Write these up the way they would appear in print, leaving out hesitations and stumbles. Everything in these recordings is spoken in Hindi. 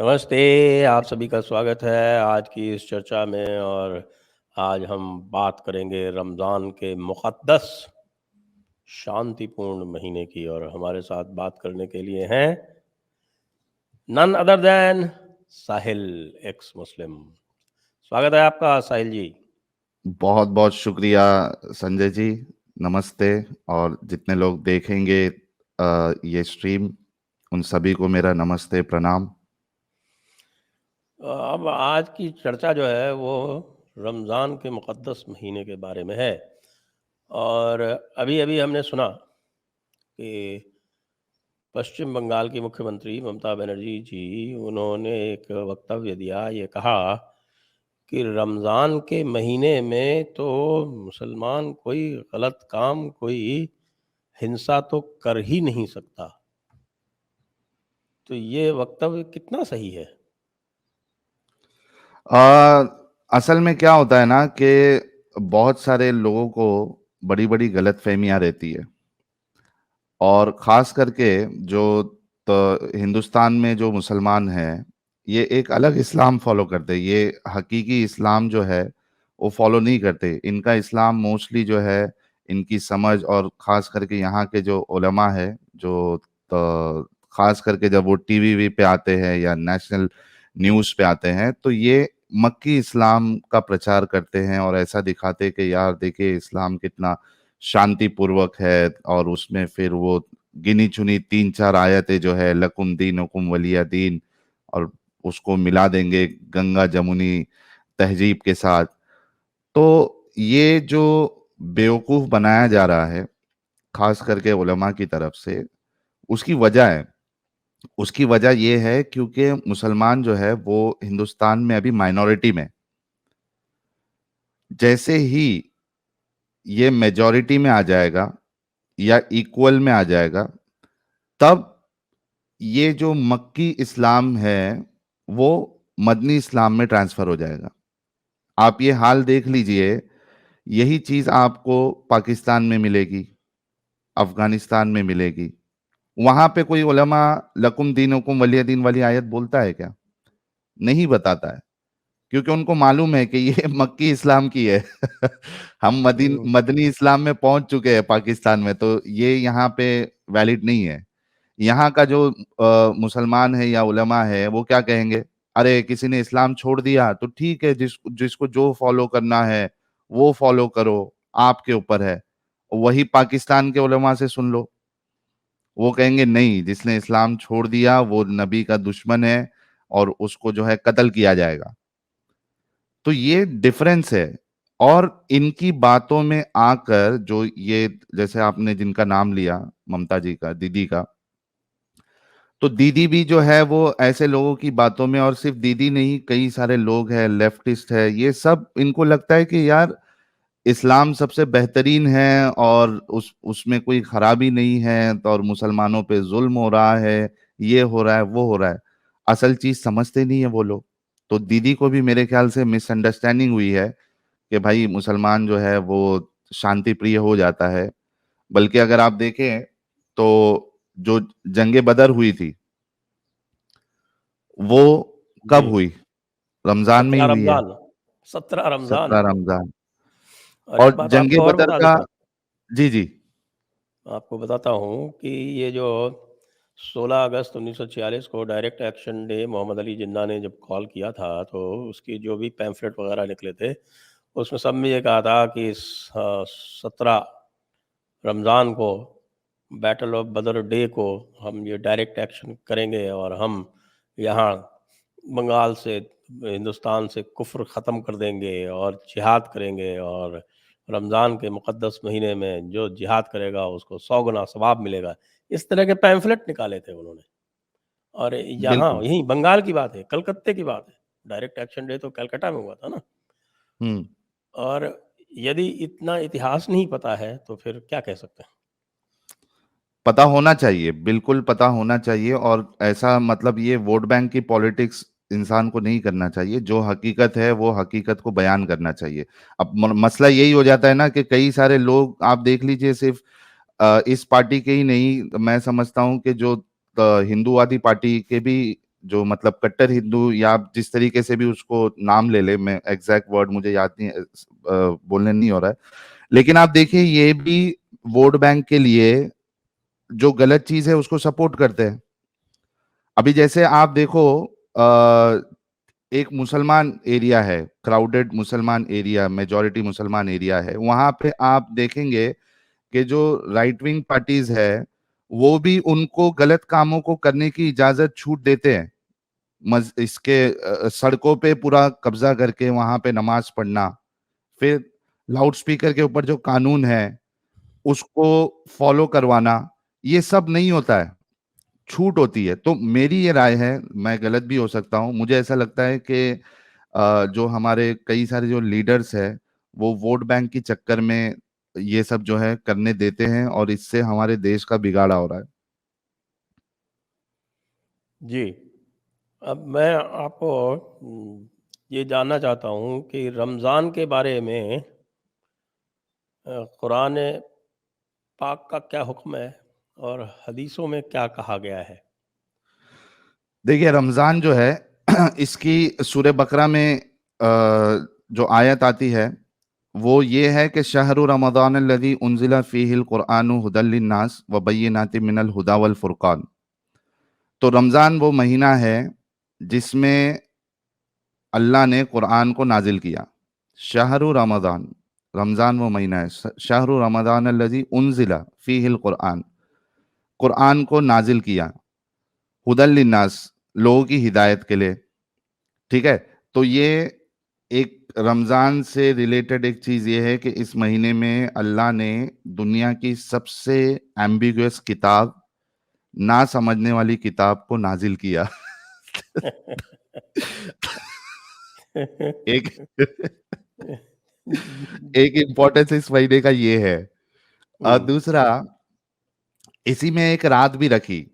नमस्ते, आप सभी का स्वागत है आज की इस चर्चा में। और आज हम बात करेंगे रमज़ान के मुक़द्दस शांतिपूर्ण महीने की। और हमारे साथ बात करने के लिए हैं नन अदर दैन साहिल, एक्स मुस्लिम। स्वागत है आपका साहिल जी। बहुत बहुत शुक्रिया संजय जी। नमस्ते। और जितने लोग देखेंगे ये स्ट्रीम, उन सभी को मेरा नमस्ते प्रणाम। अब आज की चर्चा जो है वो रमज़ान के मुक़द्दस महीने के बारे में है। और अभी-अभी हमने सुना कि पश्चिम बंगाल की मुख्यमंत्री ममता बनर्जी जी, उन्होंने एक वक्तव्य दिया, ये कहा कि रमज़ान के महीने में तो मुसलमान कोई गलत काम, कोई हिंसा तो कर ही नहीं सकता। तो ये वक्तव्य कितना सही है? अ, असल में क्या होता है ना कि बहुत सारे लोगों को बड़ी बड़ी गलतफहमियां रहती है। और खास करके जो तो हिंदुस्तान में जो मुसलमान हैं, ये एक अलग इस्लाम फॉलो करते हैं। ये हकीकी इस्लाम जो है वो फॉलो नहीं करते। इनका इस्लाम मोस्टली जो है, इनकी समझ और खास करके यहाँ के जो उलमा है, जो तो खास करके जब वो टीवी पे आते हैं या नेशनल न्यूज़ पे आते हैं, तो ये मक्की इस्लाम का प्रचार करते हैं और ऐसा दिखाते हैं कि यार देखिए इस्लाम कितना शांतिपूर्वक है। और उसमें फिर वो गिनी चुनी 3-4 आयतें जो है, लकुम दीनुकुम वलिया दीन, और उसको मिला देंगे गंगा जमुनी तहजीब के साथ। तो ये जो बेवकूफ बनाया जा रहा है खास करके उलमा की तरफ से, उसकी वजह है। उसकी वजह ये है क्योंकि मुसलमान जो है वो हिंदुस्तान में अभी माइनॉरिटी में। जैसे ही ये मेजॉरिटी में आ जाएगा या इक्वल में आ जाएगा, तब ये जो मक्की इस्लाम है वो मदनी इस्लाम में ट्रांसफर हो जाएगा। आप ये हाल देख लीजिए। यही चीज आपको पाकिस्तान में मिलेगी, अफगानिस्तान में मिलेगी। वहां पे कोई उलमा लकुम दीनुकुम वलिय दीन वाली आयत बोलता है क्या? नहीं बताता है, क्योंकि उनको मालूम है कि ये मक्की इस्लाम की है। हम हुँ। मदनी इस्लाम में पहुंच चुके हैं पाकिस्तान में, तो ये यहाँ पे वैलिड नहीं है। यहाँ का जो मुसलमान है या उलमा है, वो क्या कहेंगे? अरे किसी ने इस्लाम छोड़ दिया तो ठीक है, जिसको जो फॉलो करना है वो फॉलो करो, आपके ऊपर है। वही पाकिस्तान के उलमा से सुन लो, वो कहेंगे नहीं, जिसने इस्लाम छोड़ दिया वो नबी का दुश्मन है और उसको जो है कत्ल किया जाएगा। तो ये डिफरेंस है। और इनकी बातों में आकर जो ये, जैसे आपने जिनका नाम लिया, ममता जी का, दीदी का, तो दीदी भी जो है वो ऐसे लोगों की बातों में, और सिर्फ दीदी नहीं, कई सारे लोग हैं, लेफ्टिस्ट है, ये सब, इनको लगता है कि यार इस्लाम सबसे बेहतरीन है और उसमें कोई खराबी नहीं है, तो और मुसलमानों पे जुल्म हो रहा है, ये हो रहा है, वो हो रहा है। असल चीज समझते नहीं है वो लोग। तो दीदी को भी मेरे ख्याल से मिसअंडरस्टैंडिंग हुई है कि भाई मुसलमान जो है वो शांति प्रिय हो जाता है। बल्कि अगर आप देखें तो जो जंगे बदर हुई थी, वो जी, कब हुई? रमजान में ही 17 हुई है। रमज़ान, 17 रमज़ान। 17 रमजान। और एक और बात जंगे आपको और बदर बता का। देता हूँ, जी जी। आपको बताता हूँ कि ये जो 16 अगस्त 1946 को direct action day Mohammad Ali Jinnah ने जब कॉल किया था, तो उसकी जो भी पैम्फलेट वगैरह निकले थे, उसमें सब में ये कहा था कि 17 रमज़ान को, बैटल ऑफ बदर डे को, हम ये डायरेक्ट एक्शन करेंगे और हम यहाँ बंगाल से, हिंदुस्तान से कुफ्र ख़त्म कर देंगे और जिहाद करेंगे। और रमज़ान के मुक़द्दस महीने में जो जिहाद करेगा उसको 100 गुना सवाब मिलेगा। इस तरह के पैम्फलेट निकाले थे उन्होंने। और यहाँ बिल्कुल। यहीं बंगाल की बात है, कलकत्ते की बात है। डायरेक्ट एक्शन डे तो कलकत्ता में हुआ था ना। हम्म। और यदि इतना इतिहास नहीं पता है तो फिर क्या कह सकते हैं? पता होना चाहिए, बिल्कुल पता होना चाहिए। और ऐसा मतलब ये वोट बैंक की पॉलिटिक्स इंसान को नहीं करना चाहिए। जो हकीकत है वो हकीकत को बयान करना चाहिए। अब मसला यही हो जाता है ना कि कई सारे लोग आप देख लीजिए, सिर्फ इस पार्टी के ही नहीं, मैं समझता हूं कि जो हिंदूवादी पार्टी के भी जो मतलब कट्टर हिंदू या आप जिस तरीके से भी उसको नाम ले ले, मैं एग्जैक्ट वर्ड मुझे याद नहीं बोलने नहीं हो रहा है, लेकिन आप देखिए ये भी वोट बैंक के लिए जो गलत चीज है उसको सपोर्ट करते हैं। अभी जैसे आप देखो एक मुसलमान एरिया है, क्राउडेड मुसलमान एरिया, मेजॉरिटी मुसलमान एरिया है, वहां पे आप देखेंगे कि जो राइट विंग पार्टीज है वो भी उनको गलत कामों को करने की इजाजत छूट देते हैं। इसके सड़कों पे पूरा कब्जा करके वहां पे नमाज पढ़ना, फिर लाउड स्पीकर के ऊपर जो कानून है उसको फॉलो करवाना, ये सब नहीं होता है, छूट होती है। तो मेरी ये राय है, मैं गलत भी हो सकता हूँ, मुझे ऐसा लगता है कि जो हमारे कई सारे जो लीडर्स हैं वो वोट बैंक के चक्कर में ये सब जो है करने देते हैं और इससे हमारे देश का बिगाड़ा हो रहा है। जी। अब मैं आपको ये जानना चाहता हूँ कि रमज़ान के बारे में कुरान पाक का क्या हुक्म है और हदीसों में क्या कहा गया है? देखिए रमजान जो है इसकी सूरह बकरा में जो आयत आती है वो ये है कि शहरु रमज़ान अल्लज़ी उन्ज़िला फ़ीहिल कुरआनु हुदल लिन्नास व बय्यिनातिम मिनल हुदा वल फुरक़ान। तो रमज़ान वो महीना है जिसमें अल्लाह ने कुरान को नाजिल किया। शहरु रमज़ान, रमज़ान वो महीना है, शहरु रमज़ान अल्लज़ी उन्ज़िला फ़ीहिल कुरआन, कुरान को नाजिल किया, हुदल लिन्नास, लोगों की हिदायत के लिए। ठीक है, तो ये एक रमजान से रिलेटेड एक चीज ये है कि इस महीने में अल्लाह ने दुनिया की सबसे एम्बिगुअस किताब, ना समझने वाली किताब को नाजिल किया। एक एक इम्पोर्टेंस इस महीने का ये है। और हुँ, दूसरा, इसी में एक रात भी रखी,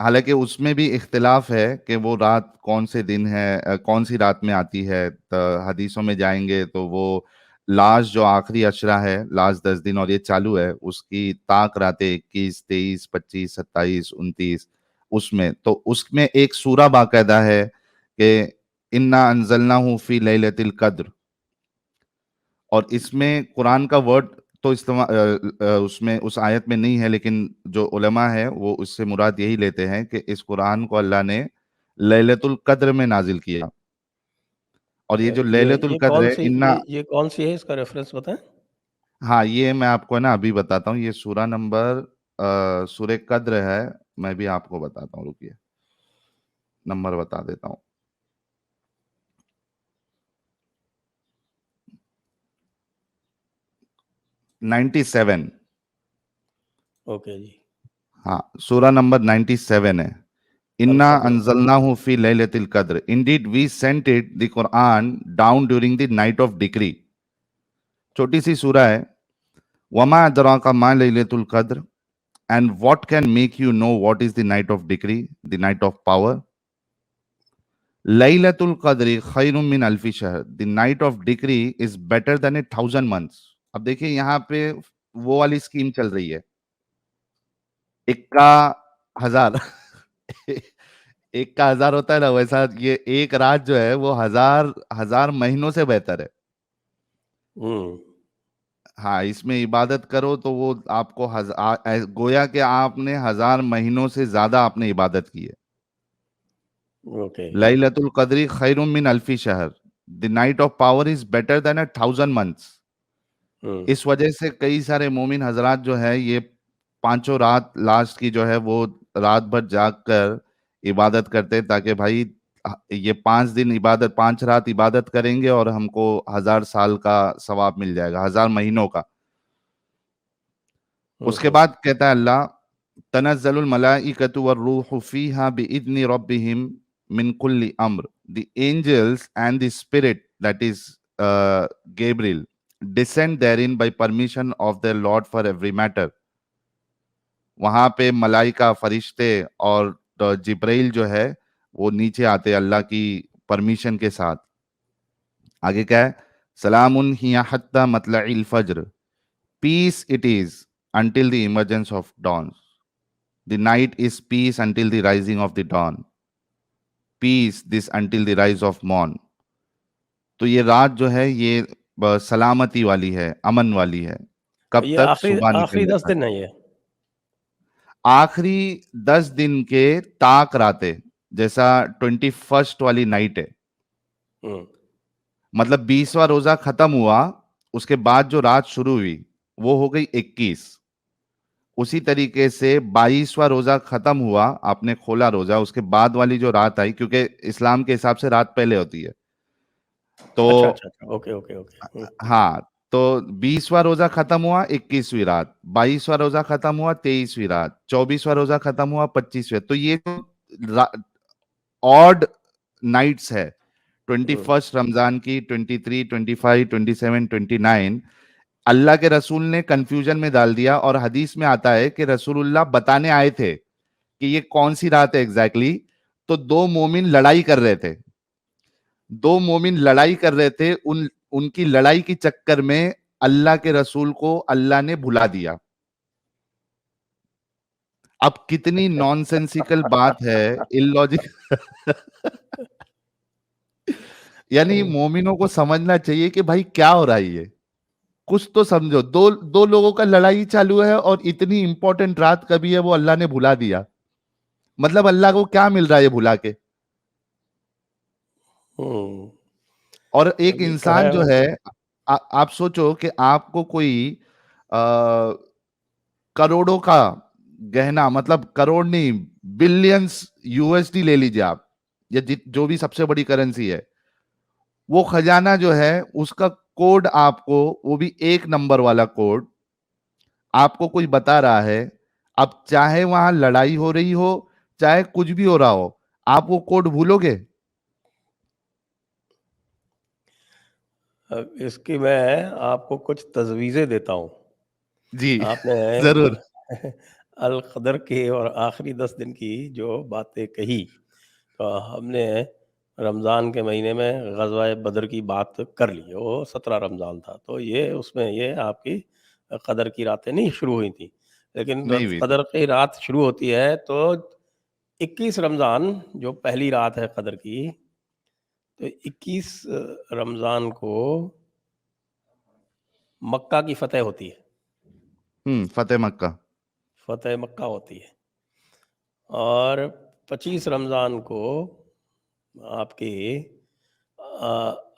हालांकि उसमें भी इख्तिलाफ है कि वो रात कौन से दिन है, कौन सी रात में आती है। तो हदीसों में जाएंगे तो वो लास्ट जो आखिरी अशरा है, लास्ट 10 दिन और ये चालू है, उसकी ताक रातें 21, 23, 25, 27, 29, उसमें तो उसमें एक सूरा बाकायदा है कि इन्ना अंजलनाहु फी लैलतिल कद्र, और इसमें कुरान का वर्ड तो इस्तेमाल उसमें उस आयत में नहीं है, लेकिन जो उलमा है वो उससे मुराद यही लेते हैं कि इस कुरान को अल्लाह ने लैलतुल कद्र में नाजिल किया। और ये जो लैलतुल ये कद्र है कौन-सी इन्ना, ये कौन-सी है, इसका रेफ़रेंस बताएँ? हाँ ये मैं आपको है ना अभी बताता हूँ, ये सूरा नंबर सूरह कद्र है, मैं भी आपको बताता हूँ, रुकिए नंबर बता देता हूँ। 97। ओके जी। हाँ सूरा नंबर 97 है। अल इन्ना कद्र। अंजलनाहु फी लैलतिल कद्र, indeed we sent it the Quran down during the night of decree. छोटी सी सूरा है। वमा अदराका मा लैलतुल कद्र, and what can make you know what is the night of decree, the night of power. लैलतुल कद्र खैरुम मिन अल्फी शहर, the night of decree is better than 1,000 months. अब देखिए यहाँ पे वो वाली स्कीम चल रही है, इक्का हजार। एक का हजार होता है ना, वैसा ये एक रात जो है वो हजार हजार महीनों से बेहतर है। हुँ, हाँ इसमें इबादत करो तो वो आपको गोया कि आपने 1,000 महीनों से ज्यादा आपने इबादत की है। ओके। लैलतुल कद्री खैरुम मिन अल्फी शहर, the night of power is better than 1,000 months. हुँ, इस वजह से कई सारे मोमिन हजरात जो है ये पांचों रात लास्ट की जो है वो रात भर जाग कर इबादत करते हैं, ताकि भाई ये 5 दिन इबादत, 5 रात इबादत करेंगे और हमको 1,000 साल का सवाब मिल जाएगा, 1,000 महीनों का। हुँ, उसके हुँ, बाद कहता है अल्लाह, तनज़्ज़लुल मलाइकतु वर्रूहु फीहा बिइज़्नि रब्बिहिम मिन कुल्ली अम्र, the angels and the spirit that is Gabriel descend therein by permission of their Lord for every matter। वहां पे मलाइका फरिश्ते और जिब्राइल जो है वो नीचे आते अल्लाह की परमिशन के साथ। आगे क्या है, सलामुन हिया हत्ता मतलइल फज्र, peace it is until the emergence of dawn, the night is peace until the rising of the dawn, peace this until the rise of morn. तो ये रात जो है ये सलामती वाली है, अमन वाली है, कब ये तक? आखिरी सुबह आखिरी निकलने 10 तक। दिन है ये। आखिरी 10 दिन के ताक रातें, जैसा 21st वाली नाइट है, हम्म। मतलब 20वां रोजा खत्म हुआ, उसके बाद जो रात शुरू हुई वो हो गई 21। उसी तरीके से 22वां रोजा खत्म हुआ, आपने खोला रोजा, उसके बाद वाली जो रात आई, क्योंकि इस्लाम के हिसाब से रात पहले होती है, तो अच्छा अच्छा अच्छा, ओके ओके ओके। हाँ, तो 20वां रोजा खत्म हुआ 21वीं रात, 22वां रोजा खत्म हुआ 23वीं रात, 24वां रोजा खत्म हुआ 25वीं। तो ये जो ऑड नाइट्स है, 21st रमजान की, 23, 25, 27, 29, अल्लाह के रसूल ने कंफ्यूजन में डाल दिया। और हदीस में आता है कि रसूलुल्लाह बताने आए थे कि ये कौन सी रात है एग्जैक्टली। तो दो मोमिन लड़ाई कर रहे थे, दो मोमिन लड़ाई कर रहे थे, उनकी लड़ाई के चक्कर में अल्लाह के रसूल को अल्लाह ने भुला दिया। अब कितनी नॉनसेंसिकल बात है, इलॉजिक। यानी मोमिनों को समझना चाहिए कि भाई क्या हो रहा है ये, कुछ तो समझो। दो दो लोगों का लड़ाई चालू है और इतनी इंपॉर्टेंट रात कभी है वो अल्लाह ने भुला दिया। मतलब अल्लाह को क्या मिल रहा है ये भुला के? हम्म। और एक ये तो इंसान है। जो है, आप सोचो कि आपको कोई आ, करोड़ों का गहना, मतलब करोड़ नहीं, बिलियंस यूएसडी ले लीजिए आप, या जो भी सबसे बड़ी करेंसी है, वो खजाना जो है उसका कोड आपको, वो भी एक नंबर वाला कोड आपको कोई बता रहा है। अब चाहे वहां लड़ाई हो रही हो, चाहे कुछ भी हो रहा हो, आप वो कोड भूलोगे? अब इसकी मैं आपको कुछ तजवीज़ें देता हूँ। जी। आपने जरूर। अल कदर के और आखिरी 10 दिन की जो बातें कही, तो हमने रमज़ान के महीने में ग़ज़वा बदर की बात कर ली, वो 17 रमज़ान था, तो ये उसमें ये आपकी कदर की रातें नहीं शुरू हुई थी। लेकिन नहीं हुई थी। कदर की रात शुरू होती है तो 21 रमज़ान जो पहली रात है कदर की, तो 21 रमज़ान को मक्का की फ़तह होती है। फतेह मक्का। फ़तह मक्का होती है। और 25 रमज़ान को आपकी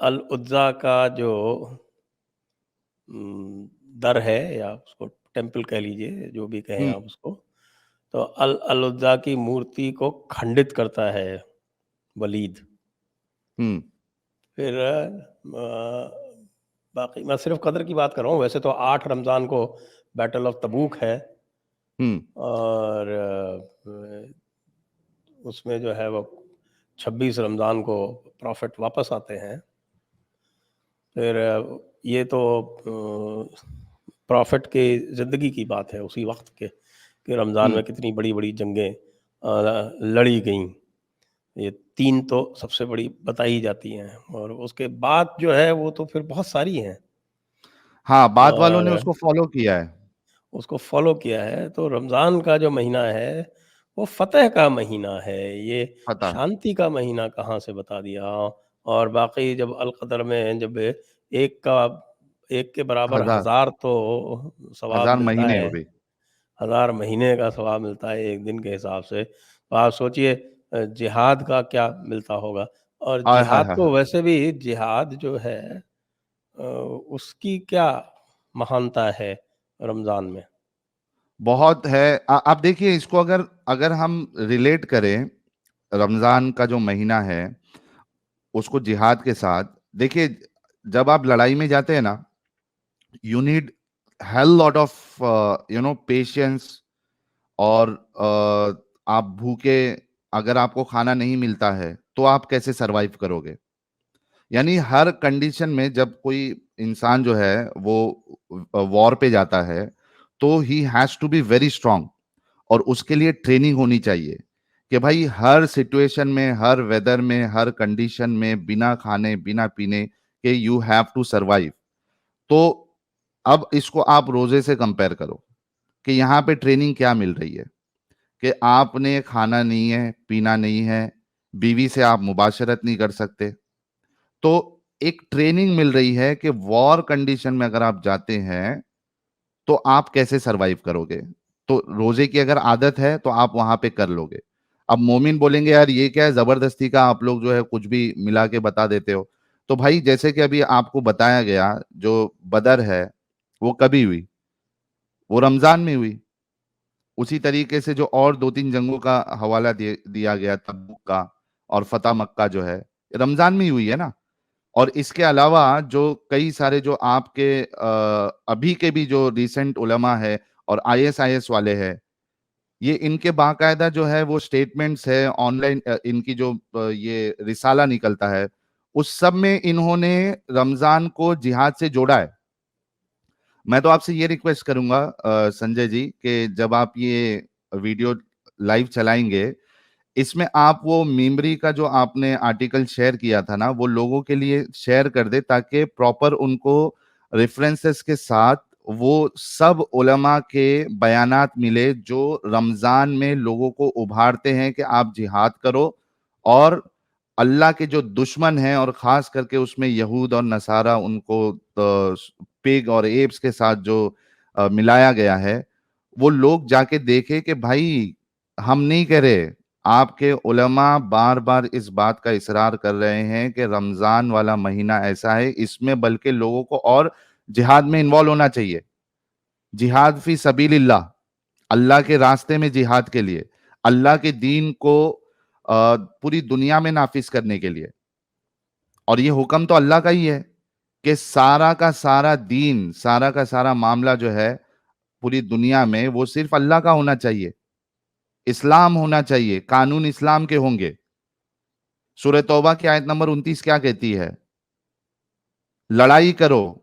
अल उज़्ज़ा का जो दर है, या उसको टेम्पल कह लीजिए, जो भी कहें हम्म। आप उसको, तो अल उज़्ज़ा की मूर्ति को खंडित करता है वलीद। हम्म। फिर बाकी मैं सिर्फ कदर की बात कर रहा हूँ, वैसे तो 8 रमज़ान को बैटल ऑफ तबूक है। हम्म। और उसमें जो है वो 26 रमज़ान को प्रॉफिट वापस आते हैं। फिर ये तो प्रॉफिट के ज़िंदगी की बात है उसी वक्त के, कि रमज़ान हम्म। में कितनी बड़ी बड़ी जंगें लड़ी गईं। ये 3 तो सबसे बड़ी बताई जाती हैं, और उसके बाद जो है वो तो फिर बहुत सारी हैं। हाँ, बाद वालों ने और उसको फॉलो किया है। उसको फॉलो किया है, तो रमज़ान का जो महीना है वो फ़तह का महीना है। ये पता। शांति का महीना कहाँ से बता दिया। और बाकी जब अल कदर में जब एक का एक के बराबर हजार। हज़ार तो सवाब हजार मिलता महीने है, हो गई। 1000 महीने का सवाब मिलता है एक दिन के हिसाब से, तो आप सोचिए जिहाद का क्या मिलता होगा। और आय हाय जिहाद हाय तो हाय। वैसे भी जिहाद जो है उसकी क्या महानता है रमज़ान में। बहुत है। आप देखिए इसको, अगर अगर हम रिलेट करें रमजान का जो महीना है उसको जिहाद के साथ, देखिए जब आप लड़ाई में जाते हैं ना, you need hell lot of patience. और आप भूखे, अगर आपको खाना नहीं मिलता है तो आप कैसे सरवाइव करोगे? यानी हर कंडीशन में जब कोई इंसान जो है वो वॉर पे जाता है, तो he has to be very strong. और उसके लिए ट्रेनिंग होनी चाहिए कि भाई हर सिचुएशन में, हर वेदर में, हर कंडीशन में, बिना खाने बिना पीने के यू हैव टू सरवाइव। तो अब इसको आप रोजे से कंपेयर करो कि यहाँ पे ट्रेनिंग क्या मिल रही है, कि आपने खाना नहीं है, पीना नहीं है, बीवी से आप मुबाशरत नहीं कर सकते। तो एक ट्रेनिंग मिल रही है कि वॉर कंडीशन में अगर आप जाते हैं तो आप कैसे सरवाइव करोगे। तो रोजे की अगर आदत है तो आप वहां पे कर लोगे। अब मोमिन बोलेंगे यार ये क्या है, जबरदस्ती का आप लोग जो है कुछ भी मिला के बता देते हो। तो भाई जैसे कि अभी आपको बताया गया, जो बदर है वो कभी हुई, वो रमजान में हुई। उसी तरीके से जो और दो तीन जंगों का हवाला दिया गया, तबूक का और फतह मक्का, जो है रमजान में ही हुई है ना। और इसके अलावा जो कई सारे जो आपके अभी के भी जो रिसेंट उलमा है और आईएसआईएस वाले हैं, ये इनके बाकायदा जो है वो स्टेटमेंट्स है ऑनलाइन, इनकी जो ये रिसाला निकलता है, उस सब में इन्होंने रमजान को जिहाद से जोड़ा है। मैं तो आपसे ये रिक्वेस्ट करूंगा संजय जी, कि जब आप ये वीडियो लाइव चलाएंगे, इसमें आप वो मेमरी का जो आपने आर्टिकल शेयर किया था ना, वो लोगों के लिए शेयर कर दे, ताकि प्रॉपर उनको रेफरेंसेस के साथ वो सब उलमा के बयानात मिले जो रमजान में लोगों को उभारते हैं कि आप जिहाद करो। और अल्लाह के जो दुश्मन हैं, और खास करके उसमें यहूद और नसारा, उनको पिग और एप्स के साथ जो मिलाया गया है, वो लोग जाके देखे कि भाई हम नहीं कह रहे, आपके उलमा बार बार इस बात का इसरार कर रहे हैं कि रमजान वाला महीना ऐसा है, इसमें बल्कि लोगों को और जिहाद में इन्वॉल्व होना चाहिए। जिहाद फी सबीलिल्लाह, अल्लाह के रास्ते में जिहाद के लिए, अल्लाह के दीन को पूरी दुनिया में नाफिज करने के लिए। और ये हुक्म तो अल्लाह का ही है कि सारा का सारा दीन, सारा का सारा मामला जो है पूरी दुनिया में, वो सिर्फ अल्लाह का होना चाहिए, इस्लाम होना चाहिए, कानून इस्लाम के होंगे। सूरह तौबा की आयत नंबर 29 क्या कहती है? लड़ाई करो,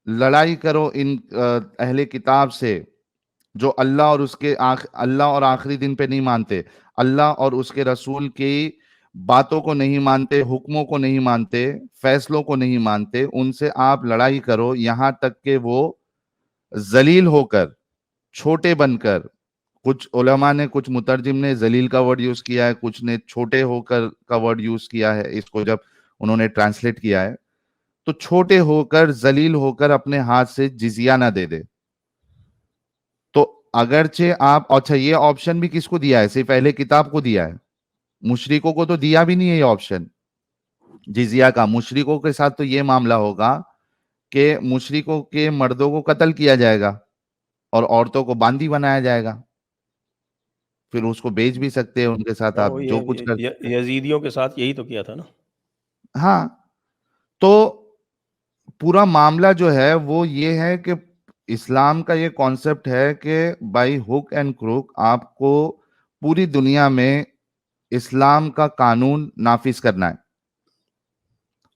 लड़ाई करो इन अहले किताब से जो अल्लाह और आखिरी दिन पे नहीं मानते, अल्लाह और उसके रसूल की बातों को नहीं मानते, हुक्मों को नहीं मानते, फैसलों को नहीं मानते। उनसे आप लड़ाई करो यहां तक कि वो जलील होकर, छोटे बनकर, कुछ उलमा ने, कुछ मुतरजिम ने जलील का वर्ड यूज किया है, कुछ ने छोटे होकर का वर्ड यूज किया है, इसको जब उन्होंने ट्रांसलेट किया है। तो छोटे होकर, जलील होकर अपने हाथ से जिजिया ना दे दे। तो अगरचे आप, अच्छा ये ऑप्शन भी किसको दिया है? सिर्फ अहले किताब को दिया है, मुशरिकों को तो दिया भी नहीं है ये ऑप्शन जिजिया का। मुशरिकों के साथ तो ये मामला होगा कि मुशरिकों के मर्दों को कत्ल किया जाएगा और औरतों को बांदी बनाया जाएगा। फिर उसको बेच भी सकते हैं, उनके साथ आप वो जो कुछ कर ये सकते हैं। यजीदियों के साथ यही तो किया था ना। हाँ, तो पूरा मामला जो है वो ये है कि इस्लाम का ये कॉन्सेप्ट है कि बाई हुक एंड क्रूक आपको पूरी दुनिया में इस्लाम का कानून नाफिज करना है।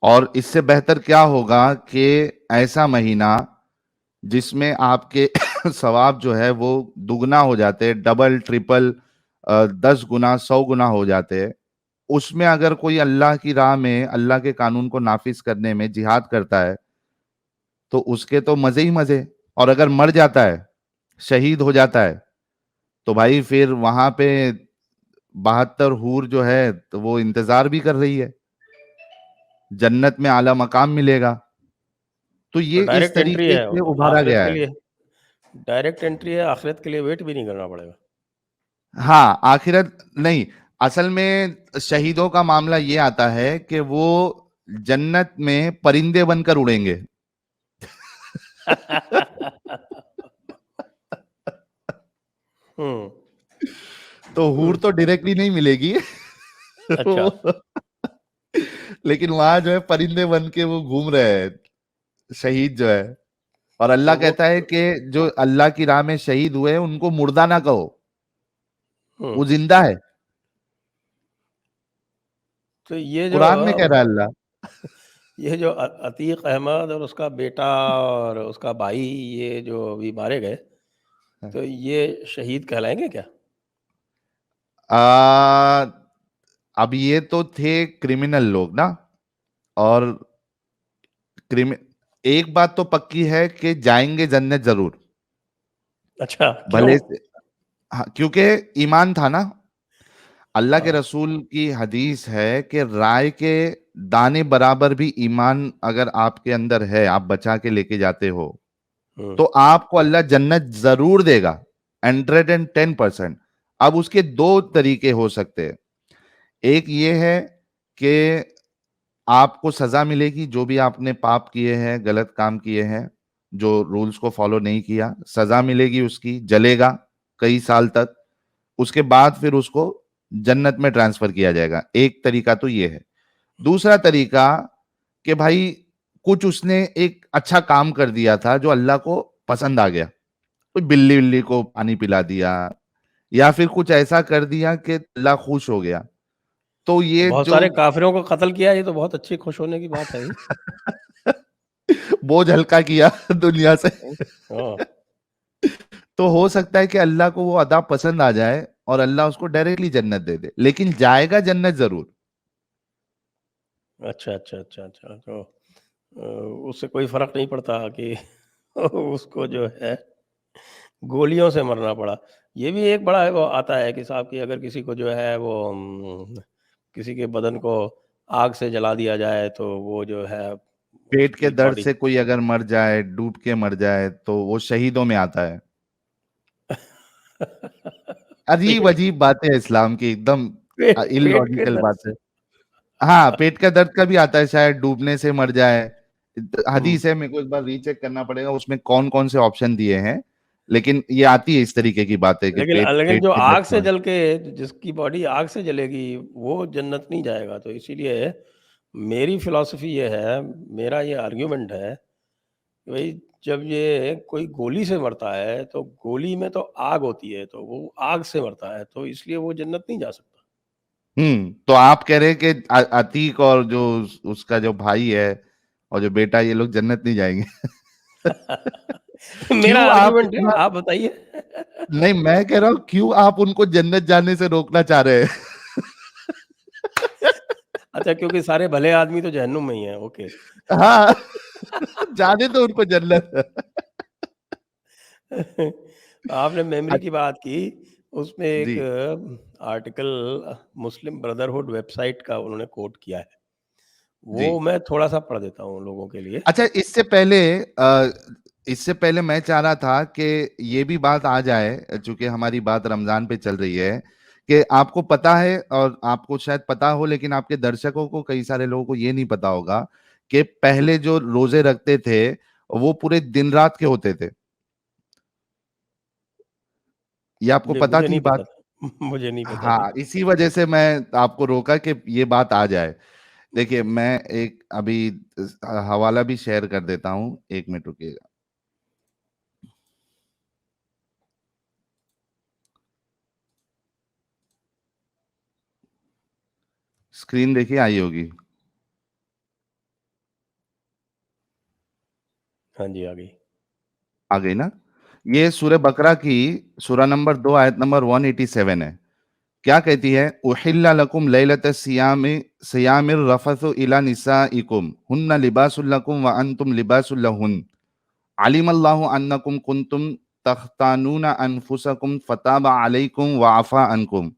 और इससे बेहतर क्या होगा कि ऐसा महीना जिसमें आपके सवाब जो है वो दुगना हो जाते हैं, डबल ट्रिपल 10 गुना 100 गुना हो जाते हैं। उसमें अगर कोई अल्लाह की राह में, अल्लाह के कानून को नाफिज करने में जिहाद करता है, तो उसके तो मजे ही मजे। और अगर मर जाता है, शहीद हो जाता है, तो भाई फिर वहां पे 72 हूर जो है तो वो इंतजार भी कर रही है, जन्नत में आला मकाम मिलेगा। तो तो ये इस डायरेक्ट एंट्री तरीके है, से उभारा आखिरत गया के है। लिए डायरेक्ट एंट्री है, आखिरत के लिए वेट भी नहीं करना पड़ेगा। हाँ, आखिरत नहीं, असल में शहीदों का मामला ये आता है कि वो जन्नत में परिंदे बनकर उड़ेंगे। हम्म। तो हूर तो डायरेक्टली नहीं मिलेगी। अच्छा। लेकिन वहां जो है परिंदे बन के वो घूम रहे हैं, शहीद जो है। और अल्लाह तो वो कहता है कि जो अल्लाह की राह में शहीद हुए उनको मुर्दा ना कहो, हम्म वो जिंदा है। तो ये जो कुरान में कह रहा है अल्लाह। अतीक अहमद और उसका बेटा और उसका भाई, ये जो अभी मारे गए, तो ये शहीद कहलाएंगे क्या? आ, अब ये तो थे क्रिमिनल लोग ना। और क्रिमि एक बात तो पक्की है कि जाएंगे जन्नत जरूर, अच्छा, क्यों? भले से। हाँ, क्योंकि ईमान था ना। अल्लाह के हाँ। रसूल की हदीस है कि राय के दाने बराबर भी ईमान अगर आपके अंदर है, आप बचा के लेके जाते हो, हम्म। तो आपको अल्लाह जन्नत जरूर देगा, 110%। अब उसके दो तरीके हो सकते हैं। एक ये है कि आपको सजा मिलेगी, जो भी आपने पाप किए हैं, गलत काम किए हैं, जो रूल्स को फॉलो नहीं किया, सजा मिलेगी, उसकी जलेगा कई साल तक। उसके बाद फिर उसको जन्नत में ट्रांसफर किया जाएगा। एक तरीका तो ये है। दूसरा तरीका कि भाई कुछ उसने एक अच्छा काम कर दिया था जो अल्लाह को पसंद आ गया, कोई बिल्ली बिल्ली को पानी पिला दिया, या फिर कुछ ऐसा कर दिया कि अल्लाह खुश हो गया, तो ये बहुत जो सारे काफिरों को कत्ल किया, ये तो बहुत अच्छी खुश होने की बात है ये। बोझ हल्का किया दुनिया से, हाँ। तो हो सकता है कि अल्लाह को वो अदा पसंद आ जाए और अल्लाह उसको डायरेक्टली जन्नत दे दे, लेकिन जाएगा जन्नत जरूर। अच्छा, अच्छा, अच्छा, अच्छा। तो अ, उससे कोई फ़र्क नहीं पड़ता कि उसको जो है गोलियों से मरना पड़ा। ये भी एक बड़ा वो आता है कि साहब कि अगर किसी को जो है वो किसी के बदन को आग से जला दिया जाए तो वो जो है पेट के उसकी दर्द बॉडी से कोई अगर मर जाए, डूब के मर जाए, तो वो शहीदों में आता है। अजीब पेट अजीब बातें हैं इस्लाम की, एकदम पेट के इलॉजिकल दर्द बातें। से। हाँ, पेट का दर्द का भी आता है, शायद डूबने से मर जाए। हुँ। हदीस है, मेरे को एक बार रीचेक करना पड़ेगा उसमें कौन कौन से ऑप्शन दिए हैं, लेकिन ये आती है इस तरीके की बातें कि लेकिन पेट लेकिन पेट जो के दर्द आग से से मर। जल के जिसकी बॉडी आग से जलेगी वो जन्नत नहीं जाएगा। तो इसीलिए मेरी फ़िलॉसफ़ी ये है, मेरा ये आर्गुमेंट है कि भई जब ये कोई गोली से मरता है तो गोली में तो आग होती है, तो वो आग से मरता है, तो इसलिए वो जन्नत नहीं जा सकता। तो आप कह रहे हैं कि अतीक और जो उसका जो भाई है और जो बेटा, ये लोग जन्नत नहीं जाएंगे? मेरा क्यों आप आर्गुमेंट है, इतना, आप बताइए। नहीं मैं कह रहा हूं क्यों आप उनको जन्नत जाने से रोकना चाह रहे हैं? अच्छा, क्योंकि सारे भले आदमी तो जहन्नुम में ही हैं, ओके। हाँ, जाने दो उनको जन्नत। आपने मेमोरी की बात की, उसमें एक जी। आर्टिकल मुस्लिम ब्रदरहुड वेबसाइट का उन्होंने कोट किया है। जी। वो मैं थोड़ा-सा पढ़ देता हूँ लोगों के लिए। अच्छा, इससे पहले मैं चाह रहा था कि ये भी बात आ जाए, चूंकि हमारी बात रमजान पे चल रही है, कि आपको पता है और आपको शायद पता हो, लेकिन आपके दर्शकों को, कई सारे लोगों को ये नहीं पता होगा कि पहले जो रोजे रखते थे वो पूरे दिन रात के होते थे। ये आपको नहीं, पता मुझे थी नहीं पता बात? था। मुझे नहीं पता थी। हाँ, इसी वजह से मैं आपको रोका कि ये बात आ जाए। देखिए, मैं एक अभी हवाला भी शेयर कर देता हूँ, 1 मिनट रुकिएगा। स्क्रीन देखिए, आई होगी। हाँ जी, आ गई। आ गई ना? ये सूरह बकरा की सूरह नंबर 2 आयत नंबर 187 है। क्या कहती है? उहिल्ला लकुम लैलत सियामी सियामिर रफसु इला निसाइकुम हुन्ना लिबासुल लकुम व अंतुम लिबासुल लहुन अलिमल्लाहु अन्नकुम कुंतुम तख्तानूना अनफुसकुम फताबा अलैकुम व आफा अनकुम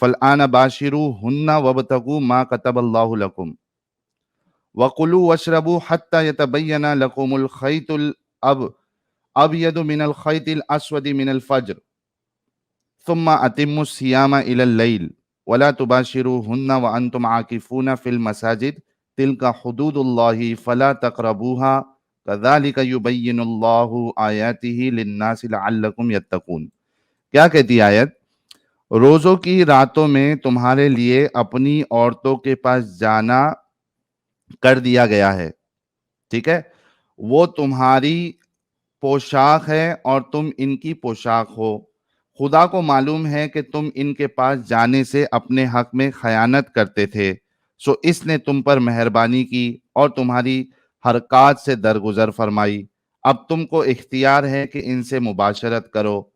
फलआन बाशिरू हुन्ना वबतगू मा कतबल्लाहु लकुम वकुलू वशरबू हत्ता यतबय्यना लकुमुल खैतुल अब अबयदु मिनल खैतिल अस्वदी मिनल फज्र सुम्मा अतिम्मु सियामा इलल लैल वला तुबाशिरूहुन्ना व अंतुम आकिफूना फिल मसाजिद तिलका हुदूदुल्लाहि फला तक़रबूहा कज़ालिका युबय्यिनुल्लाहु आयातिही लिन्नासि लअल्लकुम यत्तकून। क्या कहती है आयत? रोजों की रातों में तुम्हारे लिए अपनी औरतों के पास जाना कर दिया गया है, ठीक है? वो तुम्हारी पोशाक है और तुम इनकी पोशाक हो। खुदा को मालूम है कि तुम इनके पास जाने से अपने हक में खयानत करते थे, सो इसने तुम पर मेहरबानी की और तुम्हारी हरकत से दरगुजर फरमाई। अब तुमको इख्तियार है कि इनसे मुबाशरत करो,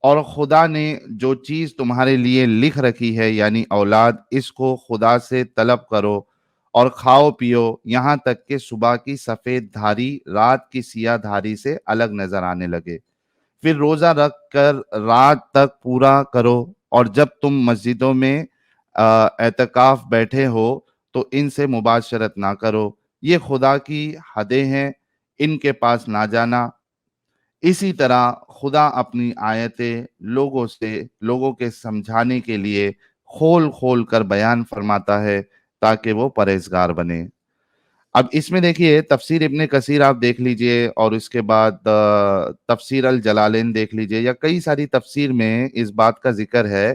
और खुदा ने जो चीज़ तुम्हारे लिए लिख रखी है यानी औलाद, इसको खुदा से तलब करो और खाओ पियो यहाँ तक कि सुबह की सफ़ेद धारी रात की सिया धारी से अलग नजर आने लगे। फिर रोज़ा रख कर रात तक पूरा करो, और जब तुम मस्जिदों में एतकाफ बैठे हो तो इनसे मुबाशरत ना करो, ये खुदा की हदें हैं, इनके पास ना जाना। इसी तरह खुदा अपनी आयतें लोगों के समझाने के लिए खोल खोल कर बयान फरमाता है ताकि वो परहेजगार बने। अब इसमें देखिए तफसीर इब्ने कसीर आप देख लीजिए और उसके बाद तफसीर अल जलालैन देख लीजिए, या कई सारी तफसीर में इस बात का जिक्र है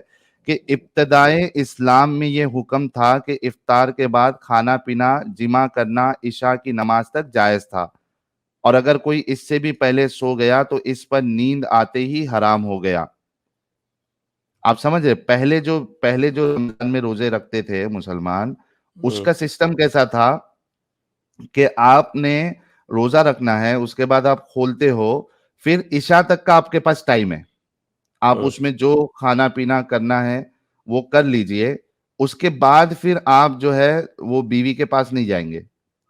कि इब्तदाए इस्लाम में ये हुक्म था कि इफ्तार के बाद खाना पीना जिमा करना इशा की नमाज तक जायज था, और अगर कोई इससे भी पहले सो गया तो इस पर नींद आते ही हराम हो गया। आप समझ रहे, पहले जो रमजान में रोजे रखते थे मुसलमान, उसका सिस्टम कैसा था कि आपने रोजा रखना है, उसके बाद आप खोलते हो, फिर इशा तक का आपके पास टाइम है, आप उसमें जो खाना पीना करना है वो कर लीजिए। उसके बाद फिर आप जो है वो बीवी के पास नहीं जाएंगे,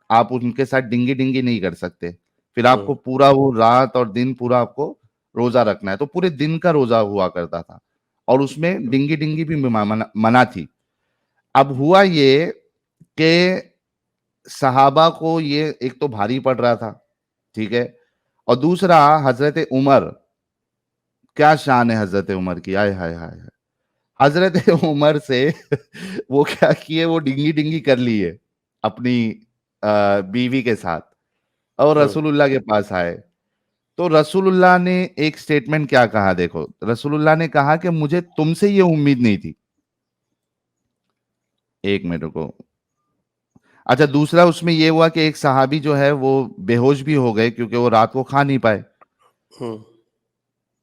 आप उनके साथ डिंगी डिंगी नहीं कर सकते। फिर आपको पूरा वो रात और दिन पूरा आपको रोजा रखना है, तो पूरे दिन का रोजा हुआ करता था, और उसमें डिंगी डिंगी भी मना थी। अब हुआ ये कि सहाबा को ये एक तो भारी पड़ रहा था, ठीक है, और दूसरा हजरत उमर, क्या शान है हजरत उमर की, आय हाय हाय। हजरत उमर से वो क्या किए, वो डिंगी डिंगी कर ली है अपनी बीवी के साथ, और रसूलुल्लाह के पास आए। तो रसूलुल्लाह ने एक स्टेटमेंट क्या कहा, देखो रसूलुल्लाह ने कहा कि मुझे तुमसे ये उम्मीद नहीं थी। एक मिनट रुको। अच्छा, दूसरा उसमें ये हुआ कि एक सहाबी जो है वो बेहोश भी हो गए क्योंकि वो रात को खा नहीं पाए।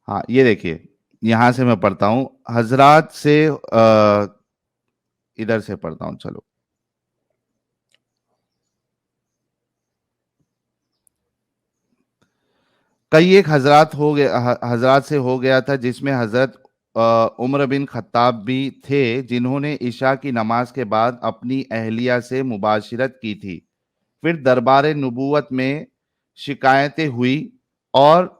हाँ, ये देखिए, यहां से मैं पढ़ता हूं हजरात से, इधर से पढ़ता हूं, चलो। कई एक हजरात से हो गया था जिसमें हजरत उमर बिन खत्ताब भी थे, जिन्होंने इशा की नमाज के बाद अपनी अहलिया से मुबाशिरत की थी। फिर दरबार नबूवत में शिकायतें हुई और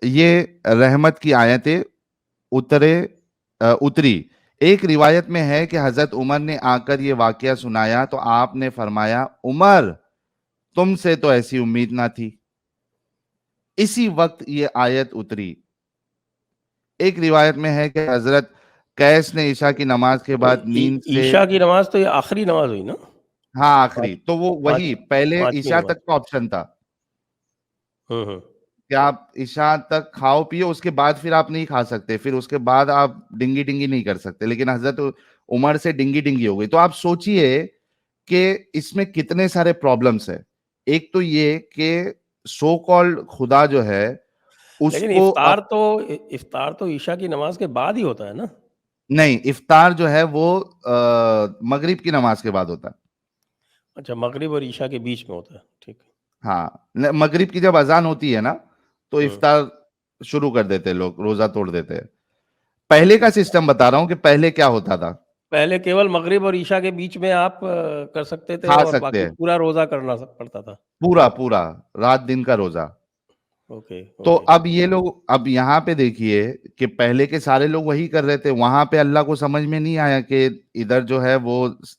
ये रहमत की आयतें उतरी। एक रिवायत में है कि हजरत उमर ने आकर ये वाकया सुनाया तो आपने फरमाया, उमर, तुमसे तो ऐसी उम्मीद ना थी। इसी वक्त ये आयत उतरी। एक रिवायत में है कि हजरत कैस ने ईशा की नमाज के बाद नींद से, ईशा की नमाज तो ये आखिरी नमाज हुई ना? हाँ आखिरी, तो वो पांच वही पहले पांचवी ईशा नमाज। तक का ऑप्शन था हम्म। कि आप ईशा तक खाओ पियो, उसके बाद फिर आप नहीं खा सकते, फिर उसके बाद आप डिंगी डिंगी नहीं कर सकते, लेकिन हजरत उमर से डिंगी डिंगी हो गई। तो आप सोचिए कि इसमें कितने सारे प्रॉब्लम्स है। एक तो ये कि सो कॉल्ड खुदा जो है लेकिन उसको इफ्तार तो ईशा की नमाज के बाद ही होता है ना? नहीं, इफ्तार जो है वो मगरिब की नमाज के बाद होता है। अच्छा, मगरिब और ईशा के बीच में होता है, ठीक है। हाँ, मगरिब की जब अजान होती है ना, तो इफ्तार शुरू कर देते हैं लोग, रोजा तोड़ देते हैं। पहले का सिस्टम बता रहा हूं कि पहले क्या होता था। पहले केवल मगरिब और ईशा के बीच में आप कर सकते थे खा और सकते बाकी हैं पूरा रोजा करना पड़ता था। पूरा पूरा रात दिन का रोजा। ओके, तो ओके। अब ये लोग, अब यहाँ पे देखिए कि पहले के सारे लोग वही कर रहे थे, वहां पे अल्लाह को समझ में नहीं आया कि इधर जो है वो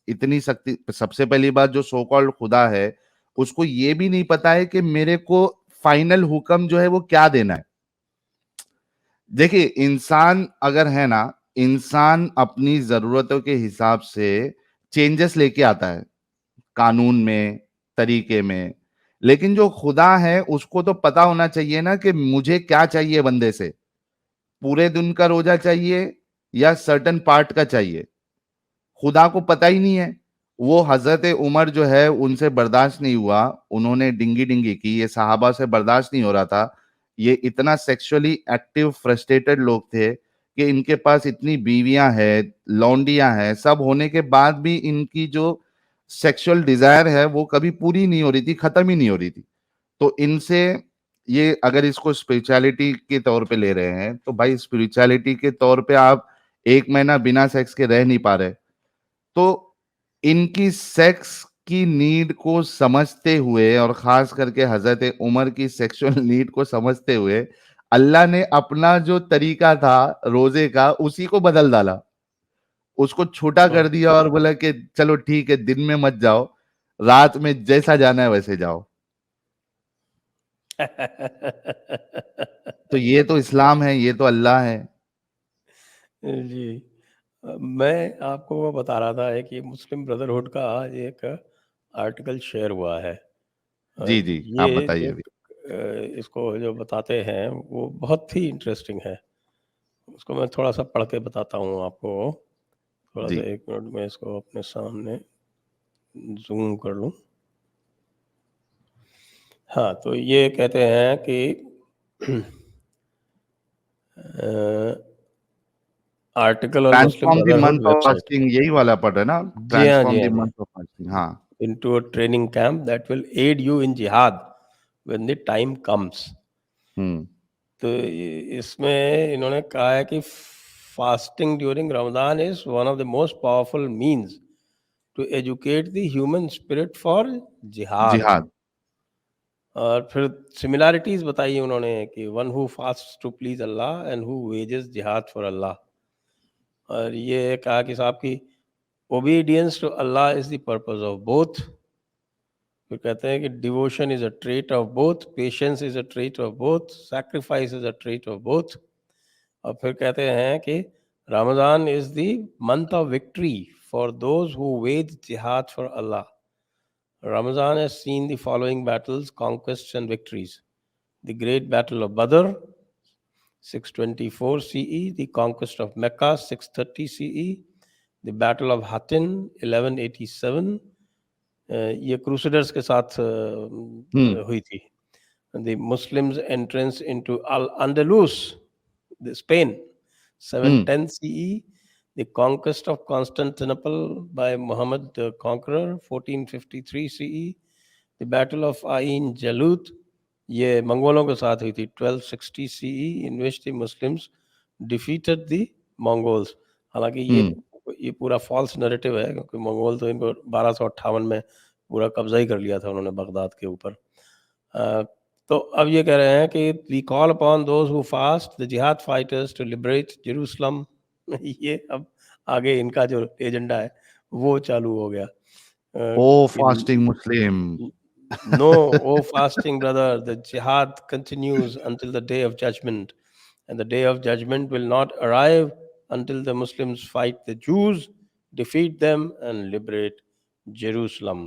इतनी शक्ति। सबसे पहली बात, जो सो कॉल्ड खुदा है उसको ये भी नहीं पता है कि मेरे को फाइनल हुक्म जो है वो क्या देना है। देखिए, इंसान अगर है ना, इंसान अपनी जरूरतों के हिसाब से चेंजेस लेके आता है, कानून में, तरीके में। लेकिन जो खुदा है उसको तो पता होना चाहिए ना कि मुझे क्या चाहिए बंदे से, पूरे दिन का रोजा चाहिए या सर्टेन पार्ट का चाहिए। खुदा को पता ही नहीं है। वो हजरत उमर जो है उनसे बर्दाश्त नहीं हुआ, उन्होंने डिंगी डिंगी की, ये साहबा से बर्दाश्त नहीं हो रहा था। ये इतना सेक्सुअली एक्टिव फ्रस्ट्रेटेड लोग थे कि इनके पास इतनी बीवियां हैं, लौंडियां हैं, सब होने के बाद भी इनकी जो सेक्सुअल डिजायर है वो कभी पूरी नहीं हो रही थी, खत्म ही नहीं हो रही थी। तो इनसे, ये अगर इसको स्पिरिचुअलिटी के तौर पे ले रहे हैं तो भाई स्पिरिचुअलिटी के तौर पे आप एक महीना बिना सेक्स के रह नहीं पा रहे। तो इनकी सेक्स की नीड को समझते हुए और खास करके हजरत उमर की सेक्सुअल नीड को समझते हुए अल्लाह ने अपना जो तरीका था रोजे का उसी को बदल डाला। उसको छोटा कर दिया और बोला कि चलो ठीक है, दिन में मत जाओ, रात में जैसा जाना है वैसे जाओ। तो ये तो इस्लाम है, ये तो अल्लाह है। जी। मैं आपको वो बता रहा था कि मुस्लिम ब्रदरहुड का एक आर्टिकल शेयर हुआ है। जी, जी, आप ये बताइए जो अभी। इसको जो बताते हैं वो बहुत ही इंटरेस्टिंग है। उसको मैं थोड़ा-सा पढ़ के बताता हूँ आपको। थोड़ा-सा जी, 1 मिनट में इसको अपने सामने ज़ूम कर लूँ। हाँ, तो ये कहते हैं कि article on Muslim transform the brotherhood month of website. Fasting यही वाला पढ़ रहे हैं ना आप? जी हाँ, जी ट्रांसफॉर्म हाँ, द जी। मंथ ऑफ फास्टिंग, हाँ। into a training camp that will aid you in jihad when the time comes। हम्म। तो इसमें इन्होंने कहा है कि fasting during Ramzan is one of the most powerful means to educate the human spirit for जिहाद। जिहाद। और फिर सिमिलैरिटीज बताई उन्होंने कि one who fast to please Allah and who wages जिहाद फॉर अल्लाह। और ये कहा कि साहब की obedience to Allah is the purpose of both. फिर कहते हैं कि devotion is a trait of both, patience is a trait of both, sacrifice is a trait of both. और फिर कहते हैं कि Ramadan is the month of victory for those who wage jihad for Allah. Ramadan has seen the following battles, conquests, and victories: the Great Battle of Badr, 624 CE; the conquest of Mecca, 630 CE; the Battle of Hattin, 1187, ये क्रूसेडर्स के साथ हम्म। हुई थी। The Muslims' entrance into Al-Andalus, Spain, hmm. 710 CE; the conquest of Constantinople by Muhammad the Conqueror, 1453 CE; the Battle of Ain Jalut, ये मंगोलों के साथ हुई थी, 1260 CE, in which the Muslims defeated the Mongols। हालांकि हम्म। ये पूरा फॉल्स नैरेटिव है, क्योंकि मंगोल तो इनको 1258 में पूरा कब्जा ही कर लिया था उन्होंने बगदाद के ऊपर। तो अब ये कह रहे हैं कि we call upon those who fast the जिहाद फाइटर्स टू लिबरेट जेरूसलम। ये अब आगे इनका जो एजेंडा है वो चालू हो गया। ओ कि fasting Muslim. No O fasting brother, the जिहाद continues until the day of judgment, and the day of judgment will not arrive until the Muslims fight the Jews, defeat them, and liberate Jerusalem।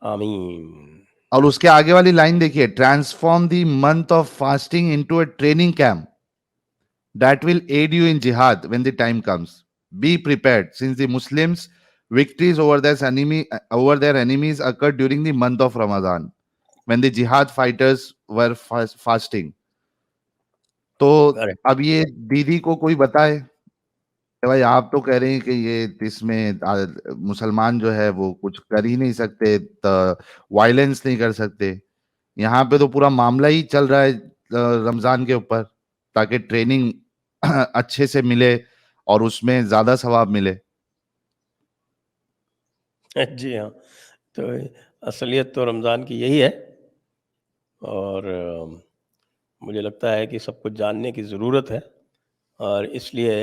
आमीन। और उसके आगे वाली लाइन देखिए, transform the month of fasting into a training camp that will aid you in jihad when the time comes. Be prepared, since the Muslims' victories over their enemies occurred during the month of Ramadan, when the jihad fighters were fasting. तो करेक्ट। अब ये दीदी को कोई बताए कि भाई आप तो कह रहे हैं कि ये इसमें मुसलमान जो है वो कुछ कर ही नहीं सकते, वायलेंस नहीं कर सकते। यहाँ पे तो पूरा मामला ही चल रहा है रमजान के ऊपर, ताकि ट्रेनिंग अच्छे से मिले और उसमें ज्यादा सवाब मिले। जी हाँ, तो असलियत तो रमज़ान की यही है। और मुझे लगता है कि सब कुछ जानने की ज़रूरत है। और इसलिए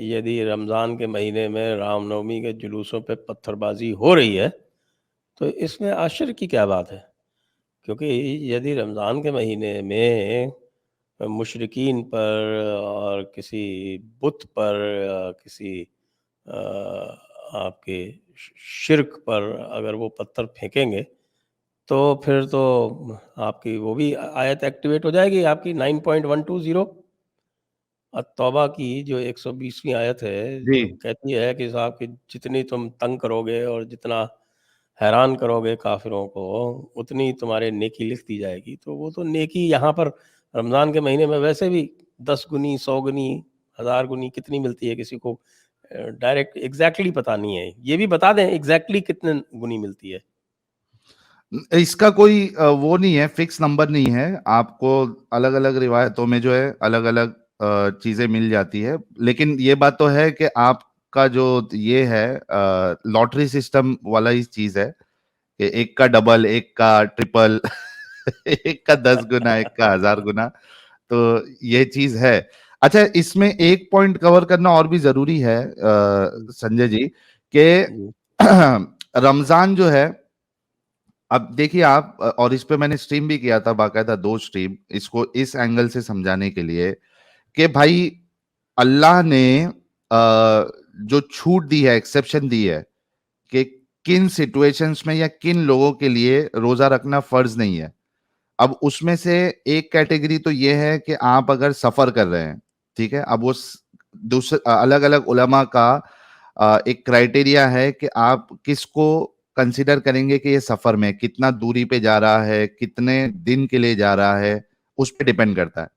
यदि रमज़ान के महीने में रामनवमी के जुलूसों पे पत्थरबाज़ी हो रही है, तो इसमें आश्चर्य की क्या बात है? क्योंकि यदि रमज़ान के महीने में मुशरिकीन पर और किसी बुत पर या किसी आपके शिर्क पर अगर वो पत्थर फेंकेंगे, तो फिर तो आपकी वो भी आयत एक्टिवेट हो जाएगी, आपकी 9.120। तौबा की जो 120वीं आयत है, जी। जो कहती है कि साहब कि जितनी तुम तंग करोगे और जितना हैरान करोगे काफिरों को, उतनी तुम्हारे नेकी लिख दी जाएगी। तो वो तो नेकी यहाँ पर रमज़ान के महीने में वैसे भी 10 गुनी, 100 गुनी, 1000 गुनी कितनी मिलती है किसी को डायरेक्ट एग्जैक्टली पता नहीं है। ये भी बता दें एग्जैक्टली कितने गुनी मिलती है। इसका कोई वो नहीं है, फिक्स नंबर नहीं है। आपको अलग अलग रिवायतों में जो है अलग अलग चीजें मिल जाती है। लेकिन ये बात तो है कि आपका जो ये है लॉटरी सिस्टम वाला ही चीज है कि एक का डबल, एक का ट्रिपल, एक का 10 गुना, एक का 1000 गुना। तो ये चीज है। अच्छा, इसमें एक पॉइंट कवर करना और भी जरूरी है संजय जी, कि रमजान जो है, अब देखिए आप, और इस पे मैंने स्ट्रीम भी किया था, बाकायदा 2 स्ट्रीम, इसको इस एंगल से समझाने के लिए कि भाई अल्लाह ने जो छूट दी है, एक्सेप्शन दी है कि किन सिचुएशंस में या किन लोगों के लिए रोजा रखना फर्ज नहीं है। अब उसमें से एक कैटेगरी तो ये है कि आप अगर सफर कर रहे हैं, ठीक है, अब वो दूसरे अलग अलग उलमा का एक क्राइटेरिया है कि आप किसको कंसिडर करेंगे कि ये सफर में कितना दूरी पे जा रहा है, कितने दिन के लिए जा रहा है, उस पर डिपेंड करता है।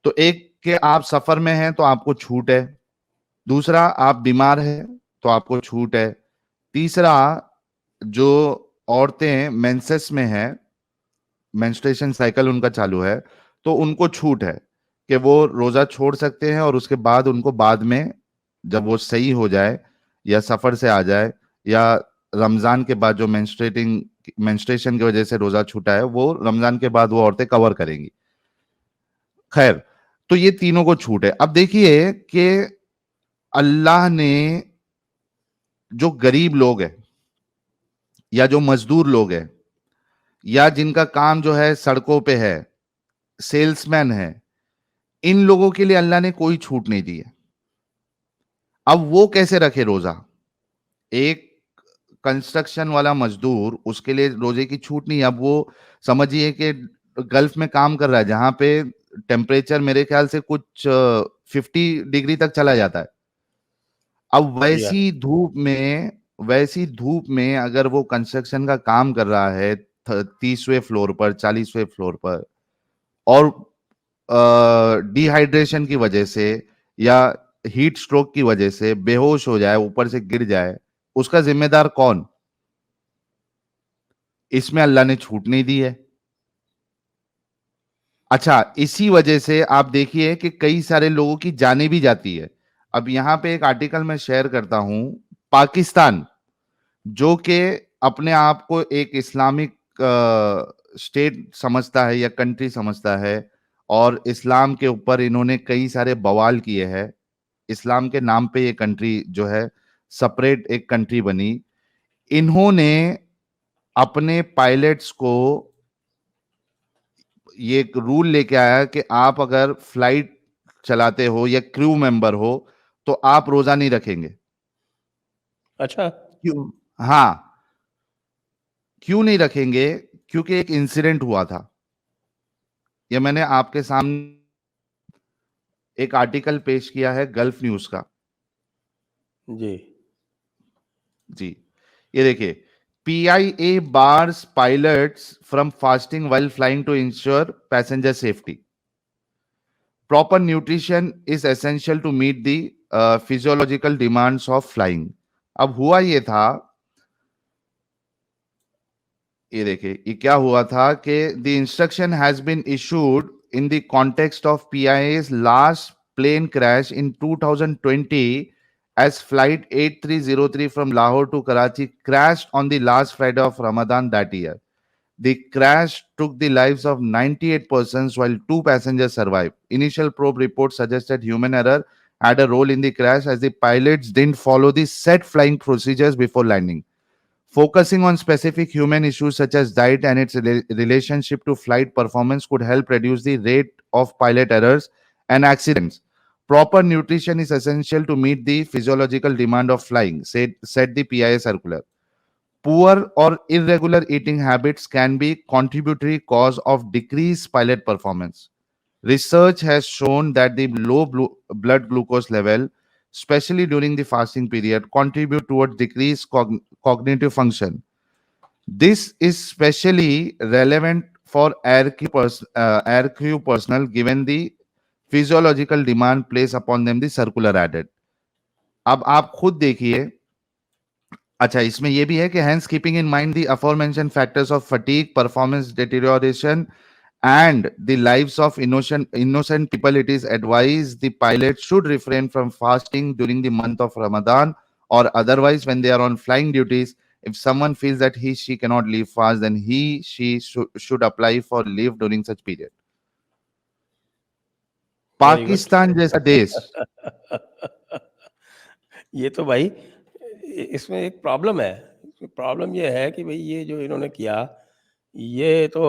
तो एक कि आप सफर में हैं तो आपको छूट है, दूसरा आप बीमार हैं तो आपको छूट है, तीसरा जो औरतें मेंसेस में हैं, मेंस्ट्रुएशन साइकिल उनका चालू है, तो उनको छूट है कि वो रोजा छोड़ सकते हैं, और उसके बाद उनको बाद में जब वो सही हो जाए या सफर से आ जाए, या रमजान के बाद जो मेंस्ट्रुएशन की वजह से रोजा छूटा है, वो रमजान के बाद वो औरतें कवर करेंगी। खैर, तो ये तीनों को छूट है। अब देखिए कि अल्लाह ने जो गरीब लोग हैं, या जो मजदूर लोग हैं, या जिनका काम जो है सड़कों पे है, सेल्समैन है, इन लोगों के लिए अल्लाह ने कोई छूट नहीं दी है। अब वो कैसे रखे रोजा? एक कंस्ट्रक्शन वाला मजदूर, उसके लिए रोजे की छूट नहीं है। अब वो समझिए कि गल्फ में काम कर रहा है, जहां पे टेम्परेचर मेरे ख्याल से कुछ 50 डिग्री तक चला जाता है। अब या वैसी धूप में अगर वो कंस्ट्रक्शन का काम कर रहा है 30वें फ्लोर पर, 40वें फ्लोर पर, और डिहाइड्रेशन की वजह से या हीट स्ट्रोक की वजह से बेहोश हो जाए, ऊपर से गिर जाए, उसका जिम्मेदार कौन? इसमें अल्लाह ने छूट नहीं दी है। अच्छा, इसी वजह से आप देखिए कि कई सारे लोगों की जानें भी जाती है। अब यहां पे एक आर्टिकल मैं शेयर करता हूं। पाकिस्तान, जो कि अपने आप को एक इस्लामिक स्टेट समझता है या कंट्री समझता है, और इस्लाम के ऊपर इन्होंने कई सारे बवाल किए हैं, इस्लाम के नाम पे ये कंट्री जो है सेपरेट एक कंट्री बनी, इन्होंने अपने पायलट्स को ये एक रूल लेके आया कि आप अगर फ्लाइट चलाते हो या क्रू मेंबर हो तो आप रोजा नहीं रखेंगे। अच्छा। क्यों? हाँ, क्यों नहीं रखेंगे? क्योंकि एक इंसिडेंट हुआ था। ये मैंने आपके सामने एक आर्टिकल पेश किया है गल्फ न्यूज का। जी। जी, ये देखिए, PIA bars pilots from fasting while flying to ensure passenger safety. Proper nutrition is essential to meet the physiological demands of flying. अब हुआ ये था, ये देखिए, ये क्या हुआ था कि the instruction has been issued in the context of PIA's last plane crash in 2020 as flight 8303 from Lahore to Karachi crashed on the last Friday of Ramadan that year. The crash took the lives of 98 persons while 2 passengers survived. Initial probe reports suggested human error had a role in the crash as the pilots didn't follow the set flying procedures before landing. Focusing on specific human issues such as diet and its relationship to flight performance could help reduce the rate of pilot errors and accidents. Proper nutrition is essential to meet the physiological demand of flying, said the PIA circular. Poor or irregular eating habits can be contributory cause of decreased pilot performance. Research has shown that the low blood glucose level, especially during the fasting period, contribute towards decreased cognitive function. This is especially relevant for air crew personnel given the physiological demand placed upon them, the circular added. अब आप खुद देखिए। अच्छा, इसमें यह भी है कि hence keeping in mind the aforementioned factors of fatigue, performance deterioration and the lives of innocent people, it is advised the pilot should refrain from fasting during the month of Ramadan or otherwise when they are on flying duties. If someone feels that she cannot leave fast, then she should apply for leave during such period. Very good. Pakistan जैसा देश। ये तो भाई इसमें एक प्रॉब्लम है। प्रॉब्लम ये है कि भाई ये जो इन्होंने किया, ये तो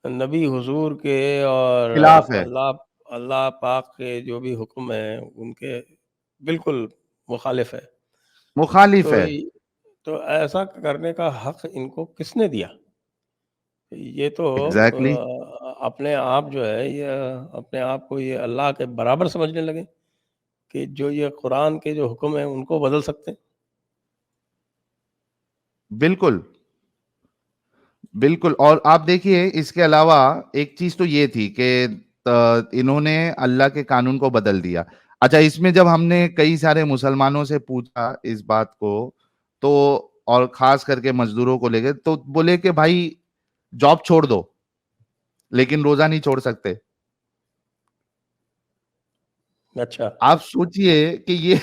नबी हुजूर के और खिलाफ है, अल्लाह अल्लाह पाक के जो भी हुक्म हैं उनके बिल्कुल मुखालिफ है। मुखालिफ तो है। तो ऐसा करने का हक इनको किसने दिया? ये तो एग्जैक्टली। अपने आप जो है ये अपने आप को ये अल्लाह के बराबर समझने लगे कि जो ये कुरान के जो हुक्म हैं उनको बदल सकते हैं। बिल्कुल, बिल्कुल। और आप देखिए इसके अलावा एक चीज तो ये थी कि इन्होंने अल्लाह के कानून को बदल दिया। अच्छा, इसमें जब हमने कई सारे मुसलमानों से पूछा इस बात को, तो और खास करके मजदूरों को लेकर, तो बोले कि भाई जॉब छोड़ दो, लेकिन रोजा नहीं छोड़ सकते। अच्छा। आप सोचिए कि ये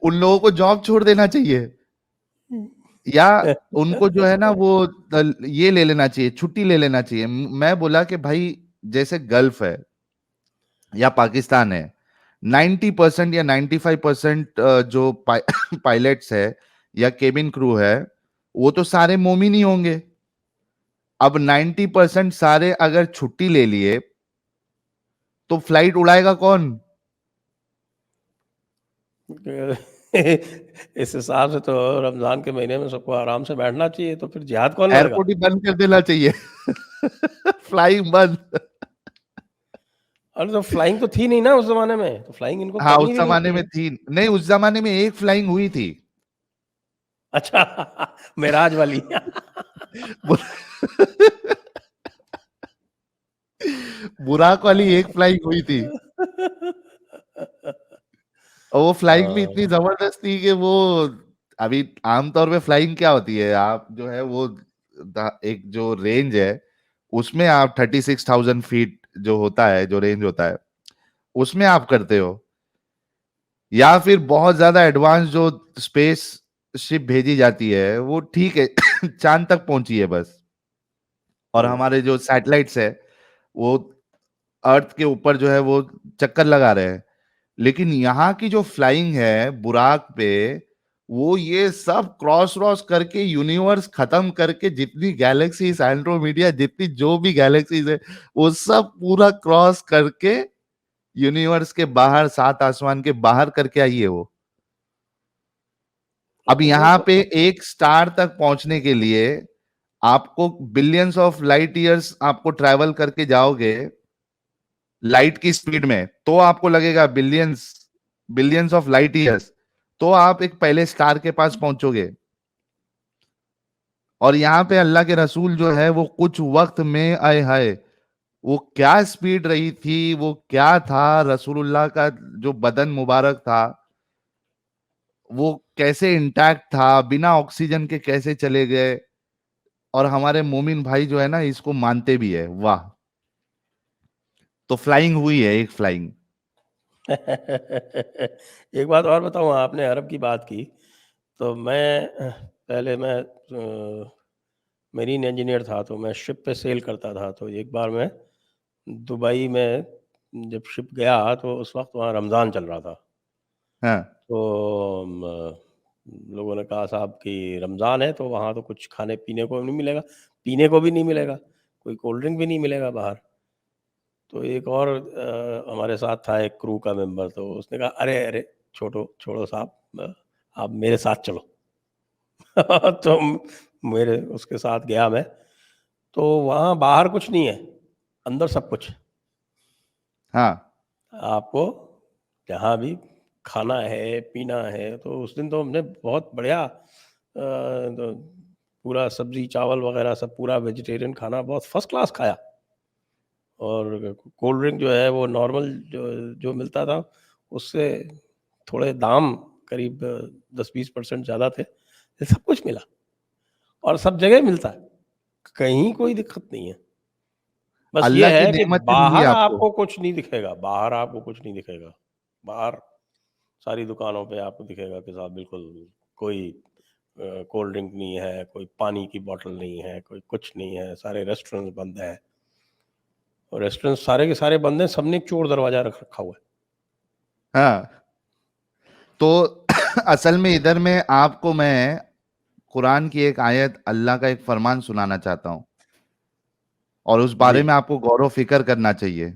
उन लोगों को जॉब छोड़ देना चाहिए, या उनको जो है ना वो ये ले लेना चाहिए, छुट्टी ले लेना चाहिए। मैं बोला कि भाई जैसे गल्फ है या पाकिस्तान है, 90% या 95% जो पायलट्स है या केबिन क्रू है, वो तो सारे मोमिन ही होंगे। अब 90% सारे अगर छुट्टी ले लिए तो फ्लाइट उड़ाएगा कौन? इस हिसाब से तो रमजान के महीने में सबको आराम से बैठना चाहिए, तो फिर जिहाद कौन लड़ेगा? एयरपोर्ट ही बंद कर देना चाहिए। फ्लाइंग बंद। अरे तो फ्लाइंग तो थी नहीं ना उस जमाने में, तो फ्लाइंग इनको हाँ, करनी उस भी नहीं जमाने में चाहिए। थी नहीं, उस जमाने में एक फ्लाइंग हुई थी। अच्छा। मेराज वाली। बुराक वाली एक फ्लाइंग हुई थी, और वो फ्लाइंग भी इतनी हाँ। जबरदस्त थी कि वो, अभी आमतौर पे फ्लाइंग क्या होती है, आप जो है वो एक जो रेंज है उसमें आप 36,000 फीट जो होता है, जो रेंज होता है, उसमें आप करते हो, या फिर बहुत ज्यादा एडवांस जो स्पेस शिप भेजी जाती है वो ठीक है। चांद तक पहुंची है बस। और हम्म। हमारे जो सैटेलाइट्स है वो अर्थ के ऊपर जो है वो चक्कर लगा रहे हैं। लेकिन यहाँ की जो फ्लाइंग है बुराक पे, वो ये सब क्रॉस क्रॉस करके यूनिवर्स खत्म करके, जितनी गैलेक्सीज, एंड्रोमीडिया, जितनी जो भी गैलेक्सीज है, वो सब पूरा क्रॉस करके यूनिवर्स के बाहर, सात आसमान के बाहर करके आई है वो। अब वो यहाँ तो पे एक स्टार तक पहुंचने के लिए आपको बिलियंस ऑफ लाइट ईयर्स आपको ट्रैवल करके जाओगे लाइट की स्पीड में, तो आपको लगेगा billions, billions of light years, तो आप एक पहले स्टार के पास पहुंचोगे। और यहाँ पे अल्लाह के रसूल जो है वो कुछ वक्त में, आए हाय, वो क्या स्पीड रही थी, वो क्या था रसूलुल्लाह का जो बदन मुबारक था, वो कैसे इंटैक्ट था, बिना ऑक्सीजन के कैसे चले गए। और हमारे मोमिन भाई जो है ना इसको मानते भी है, वाह। तो फ्लाइंग हुई है एक फ्लाइंग। एक बात और बताऊँ, आपने अरब की बात की, तो मैं पहले मैं मेरीन इंजीनियर था, तो मैं शिप पे सेल करता था। तो एक बार मैं दुबई में जब शिप गया, तो उस वक़्त वहाँ रमज़ान चल रहा था। हाँ, तो लोगों ने कहा साहब कि रमज़ान है तो वहाँ तो कुछ खाने-पीने को नहीं मिलेगा, पीने को भी नहीं मिलेगा, कोई कोल्ड ड्रिंक भी नहीं मिलेगा बाहर। तो एक और हमारे साथ था एक क्रू का मेंबर, तो उसने कहा, "अरे! अरे! छोड़ो साहब, आप मेरे साथ चलो।" तो मेरे उसके साथ गया मैं, तो वहाँ बाहर कुछ नहीं है, अंदर सब कुछ। हाँ, आपको जहाँ भी खाना है, पीना है, तो उस दिन तो हमने बहुत बढ़िया तो पूरा सब्ज़ी, चावल वग़ैरह सब पूरा वेजिटेरियन खाना बहुत फ़र्स्ट क्लास खाया। और कोल्ड ड्रिंक जो है वो नॉर्मल जो जो मिलता था, उससे थोड़े दाम करीब 10-20% ज़्यादा थे। ये सब कुछ मिला और सब जगह मिलता है, कहीं कोई दिक्कत नहीं है। बस ये अल्लाह की है कि नेमतें मिली बाहर आपको। आपको कुछ नहीं दिखेगा, बाहर आपको कुछ नहीं दिखेगा। बाहर सारी दुकानों पे आपको दिखेगा कि साहब बिल्कुल कोई कोल्ड ड्रिंक नहीं है, कोई पानी की बॉटल नहीं है, कोई कुछ नहीं है, सारे रेस्टोरेंट्स बंद हैं। और रेस्टोरेंट सारे के सारे बंद हैं, सबने चोर दरवाजा रख रखा हुआ है। हाँ, तो असल में इधर में आपको मैं कुरान की एक आयत, अल्लाह का एक फरमान सुनाना चाहता हूं, और उस बारे जी, में आपको गौर फिक्र करना चाहिए।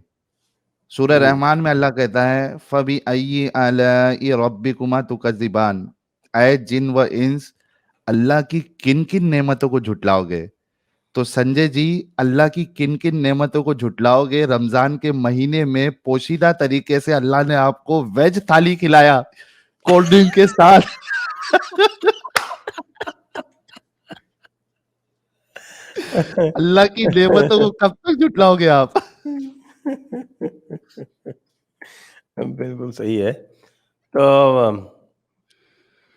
सूरह जी, रहमान में अल्लाह कहता है, फबी अय्यि आलाई रब्बिकुमा तुकज़्ज़िबान, ऐ जिन व इंस, अल्लाह की किन किन नेमतों को झुटलाओगे। तो संजय जी, अल्लाह की किन किन नेमतों को झुटलाओगे? रमजान के महीने में पोशीदा तरीके से अल्लाह ने आपको वेज थाली खिलाया कोल्ड ड्रिंक के साथ। अल्लाह की नेमतों को कब तक झुटलाओगे आप? बिल्कुल सही है। तो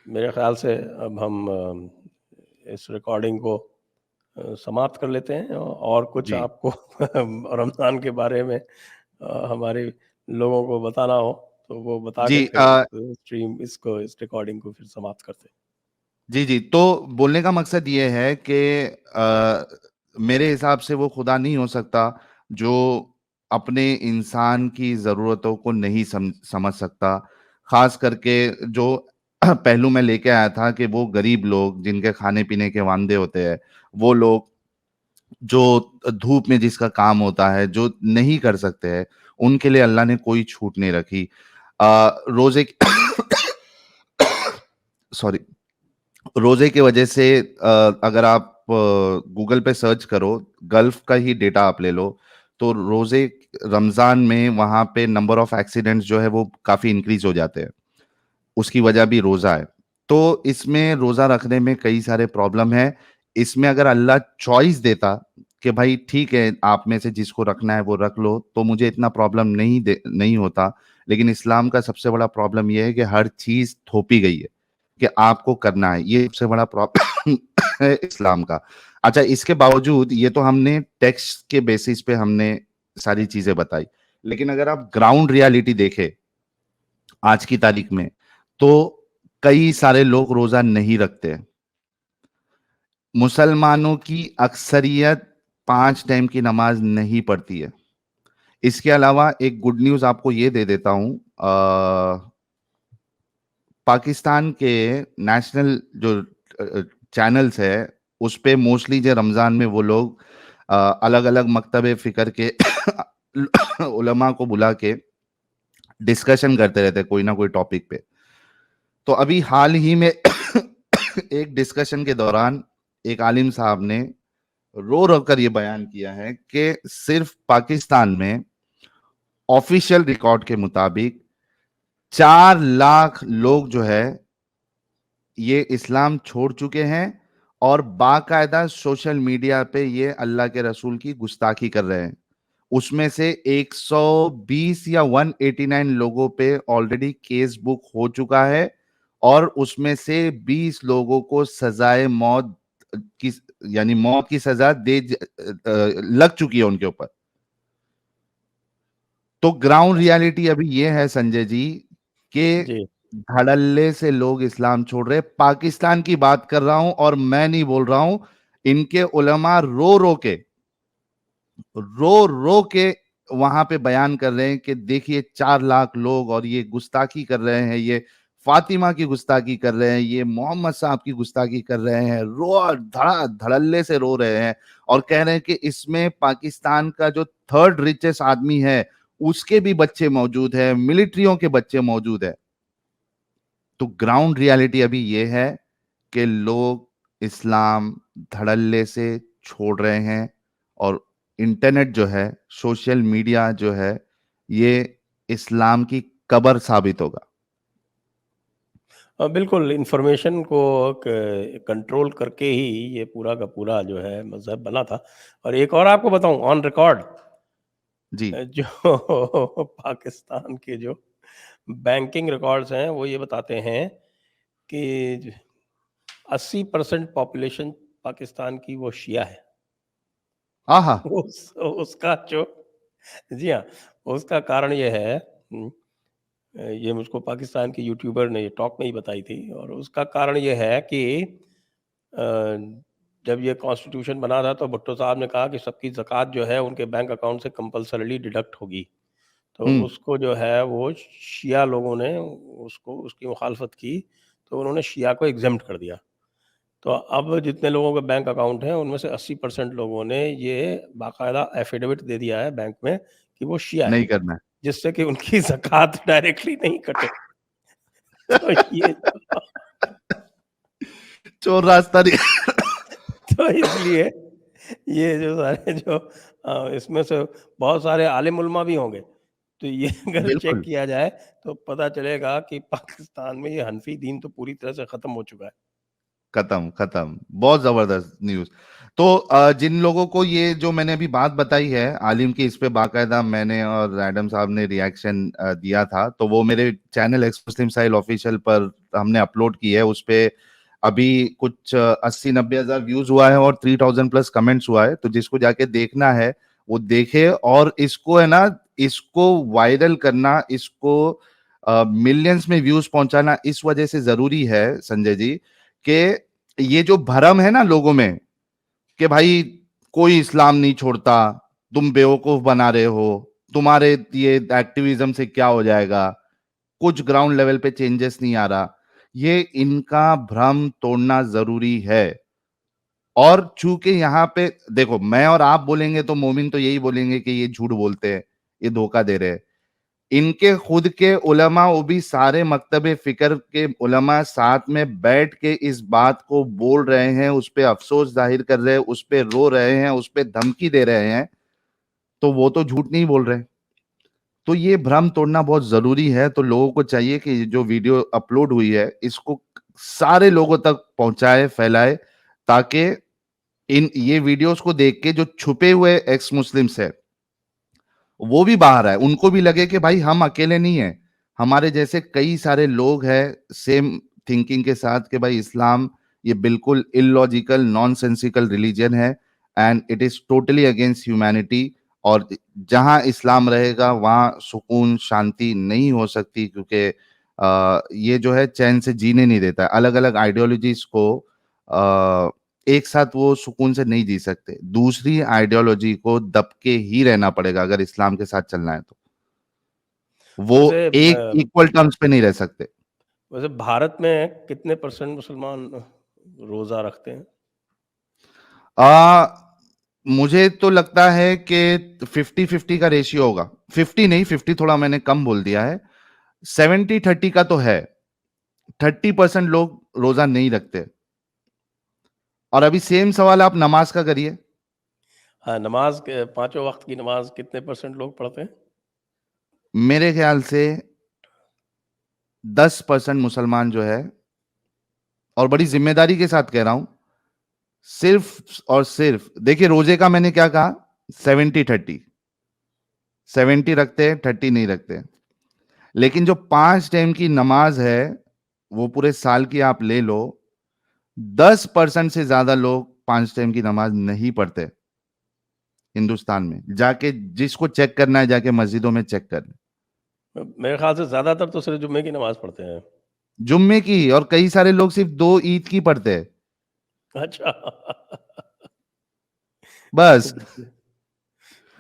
मेरे ख़्याल से अब हम इस रिकॉर्डिंग को समाप्त कर लेते हैं, और कुछ जी, आपको रमज़ान के बारे में हमारे लोगों को बताना हो, तो वो बता जी, के फिर इस रिकॉर्डिंग को फिर समाप्त करते हैं। जी, जी। तो बोलने का मकसद ये है कि मेरे हिसाब से वो खुदा नहीं हो सकता जो अपने इंसान की ज़रूरतों को नहीं समझ सकता। ख़ास करके जो पहलू मैं लेके आया था कि वो गरीब लोग जिनके खाने-पीने के वांदे होते हैं, वो लोग जो धूप में जिसका काम होता है, जो नहीं कर सकते हैं, उनके लिए अल्लाह ने कोई छूट नहीं रखी। रोज़े सॉरी, रोजे की वजह से अगर आप गूगल पे सर्च करो, गल्फ का ही डेटा आप ले लो, तो रोजे रमजान में वहां पे नंबर ऑफ एक्सीडेंट्स जो है वो काफी इंक्रीज हो जाते हैं। उसकी वजह भी रोजा है। तो इसमें रोजा रखने में कई सारे प्रॉब्लम है। इसमें अगर अल्लाह चॉइस देता कि भाई ठीक है, आप में से जिसको रखना है वो रख लो, तो मुझे इतना प्रॉब्लम नहीं होता। लेकिन इस्लाम का सबसे बड़ा प्रॉब्लम यह है कि हर चीज थोपी गई है कि आपको करना है। ये सबसे बड़ा प्रॉब्लम है इस्लाम का। अच्छा, इसके बावजूद ये तो हमने टेक्स्ट के बेसिस पे हमने सारी चीजें बताई, लेकिन अगर आप ग्राउंड रियलिटी देखें आज की तारीख में, तो कई सारे लोग रोजा नहीं रखते। मुसलमानों की अक्सरियत 5 टाइम की नमाज नहीं पढ़ती है। इसके अलावा एक गुड न्यूज आपको ये दे देता हूं। पाकिस्तान के नेशनल जो चैनल्स है, उस पे मोस्टली जो रमजान में वो लोग अलग अलग मकतब फिक्र के उलमा को बुला के डिस्कशन करते रहते हैं कोई ना कोई टॉपिक पे। तो अभी हाल ही में एक डिस्कशन के दौरान एक आलिम साहब ने रो रो कर ये बयान किया है कि सिर्फ पाकिस्तान में ऑफिशियल रिकॉर्ड के मुताबिक 4 लाख लोग जो है ये इस्लाम छोड़ चुके हैं, और बाकायदा सोशल मीडिया पे ये अल्लाह के रसूल की गुस्ताखी कर रहे हैं। उसमें से 120 या 189 लोगों पे ऑलरेडी केस बुक हो चुका है, और उसमें से 20 लोगों को सजाए मौत की, यानी मौत की सजा लग चुकी है उनके ऊपर। तो ग्राउंड रियलिटी अभी ये है संजय जी कि जी, धड़ल्ले से लोग इस्लाम छोड़ रहे। पाकिस्तान की बात कर रहा हूं, और मैं नहीं बोल रहा हूं, इनके उलमा रो रो के वहां पे बयान कर रहे हैं कि देखिए 4 लाख लोग, और ये गुस्ताखी कर रहे हैं, ये फातिमा की गुस्ताखी कर रहे हैं, ये मोहम्मद साहब की गुस्ताखी कर रहे हैं, रो धड़ा धड़ल्ले से रो रहे हैं, और कह रहे हैं कि इसमें पाकिस्तान का जो थर्ड रिचेस्ट आदमी है उसके भी बच्चे मौजूद है, मिलिट्रियों के बच्चे मौजूद है। तो ग्राउंड रियलिटी अभी ये है कि लोग इस्लाम धड़ल्ले से छोड़ रहे हैं, और इंटरनेट जो है, सोशल मीडिया जो है, ये इस्लाम की कब्र साबित होगा। बिल्कुल इन्फॉर्मेशन को कंट्रोल करके ही ये पूरा का पूरा जो है मज़हब बना था। और एक और आपको बताऊँ ऑन रिकॉर्ड, जी। जो पाकिस्तान के जो बैंकिंग रिकॉर्ड्स हैं, वो ये बताते हैं कि 80% पॉपुलेशन पाकिस्तान की वो शिया है। आहा। उसका जो जी हाँ, उसका कारण ये है, ये मुझको पाकिस्तान के यूट्यूबर ने ये टॉक में ही बताई थी, और उसका कारण ये है कि अ, जब ये कॉन्स्टिट्यूशन बना था तो भुट्टो साहब ने कहा कि सबकी ज़कात जो है उनके बैंक अकाउंट से कंपल्सरीली डिडक्ट होगी। तो उसको जो है वो शिया लोगों ने उसकी मुखालफत की, तो उन्होंने शिया को एग्ज़ेम्प्ट कर दिया। तो अब जितने लोगों के बैंक अकाउंट हैं उनमें से 80% लोगों ने ये बाकायदा एफिडेविट दे दिया है बैंक में कि वो शिया नहीं हैं, करना है। जिससे कि उनकी ज़कात डायरेक्टली नहीं कटे। तो ये चोर रास्ता नहीं। तो इसलिए ये जो सारे जो इसमें से बहुत सारे आलिम उलमा भी होंगे, तो ये अगर चेक बिल्कुल। किया जाए तो पता चलेगा कि पाकिस्तान में ये हनफी दीन तो पूरी तरह से खत्म हो चुका है। खत्म। बहुत जबरदस्त न्यूज़। तो जिन लोगों को ये जो मैंने अभी बात बताई है आलिम की, इस पे बाकायदा मैंने और एडम साहब ने रिएक्शन दिया था, तो वो मेरे चैनल एक्स मुस्लिम साहिल ऑफिशियल पर हमने अपलोड की है। उस पे अभी कुछ 80-90 हजार व्यूज हुआ है और 3000 प्लस कमेंट्स हुआ है। तो जिसको जाके देखना है वो देखे, और इसको है ना, इसको वायरल करना, इसको मिलियंस में व्यूज पहुंचाना इस वजह से जरूरी है संजय जी, कि ये जो भरम है ना लोगों में कि भाई कोई इस्लाम नहीं छोड़ता, तुम बेवकूफ बना रहे हो, तुम्हारे ये एक्टिविज्म से क्या हो जाएगा, कुछ ग्राउंड लेवल पे चेंजेस नहीं आ रहा, ये इनका भ्रम तोड़ना जरूरी है। और चूंकि यहाँ पे देखो, मैं और आप बोलेंगे तो मोमिन तो यही बोलेंगे कि ये झूठ बोलते हैं, ये धोखा दे रहे हैं। इनके खुद के उलमा, वो भी सारे मकतबे फिक्र के उलमा साथ में बैठ के इस बात को बोल रहे हैं, उस पे अफसोस जाहिर कर रहे हैं, उस पे रो रहे हैं, उस पे धमकी दे रहे हैं, तो वो तो झूठ नहीं बोल रहे। तो ये भ्रम तोड़ना बहुत जरूरी है। तो लोगों को चाहिए कि जो वीडियो अपलोड हुई है इसको सारे लोगों तक पहुंचाए, फैलाए, ताकि इन ये वीडियोस को देख के जो छुपे हुए एक्स मुस्लिम्स है वो भी बाहर आए, उनको भी लगे कि भाई हम अकेले नहीं है, हमारे जैसे कई सारे लोग हैं सेम थिंकिंग के साथ कि भाई इस्लाम ये बिल्कुल इलॉजिकल नॉनसेंसिकल रिलीजन है and it is totally against humanity. और जहां इस्लाम रहेगा वहां सुकून शांति नहीं हो सकती, क्योंकि ये जो है चैन से जीने नहीं देता है। अलग अलग आइडियोलॉजीज को एक साथ वो सुकून से नहीं जी सकते, दूसरी आइडियोलॉजी को दब के ही रहना पड़ेगा अगर इस्लाम के साथ चलना है। तो वो वैसे एक इक्वल टर्म्स पे नहीं रह सकते। वैसे भारत में कितने परसेंट मुसलमान रोजा रखते हैं? आ मुझे तो लगता है कि 50-50 का रेशियो होगा। 50 नहीं, 50 थोड़ा मैंने कम बोल दिया है। 70-30 का तो है। 30% लोग रोजा नहीं रखते। और अभी सेम सवाल आप नमाज का करिए। हाँ, नमाज के पांचों वक्त की नमाज कितने परसेंट लोग पढ़ते हैं? मेरे ख्याल से 10% मुसलमान जो है, और बड़ी जिम्मेदारी के साथ कह रहा हूं, सिर्फ और सिर्फ देखिए, रोजे का मैंने क्या कहा, 70-30, 70 रखते हैं, 30 नहीं रखते। लेकिन जो 5 टाइम की नमाज है वो पूरे साल की आप ले लो, 10% से ज्यादा लोग 5 टाइम की नमाज नहीं पढ़ते हिंदुस्तान में। जाके जिसको चेक करना है जाके मस्जिदों में चेक कर ले। मेरे ख्याल से ज्यादातर तो सिर्फ जुम्मे की नमाज पढ़ते हैं। जुम्मे की, और कई सारे लोग सिर्फ 2 ईद की पढ़ते हैं अच्छा। बस।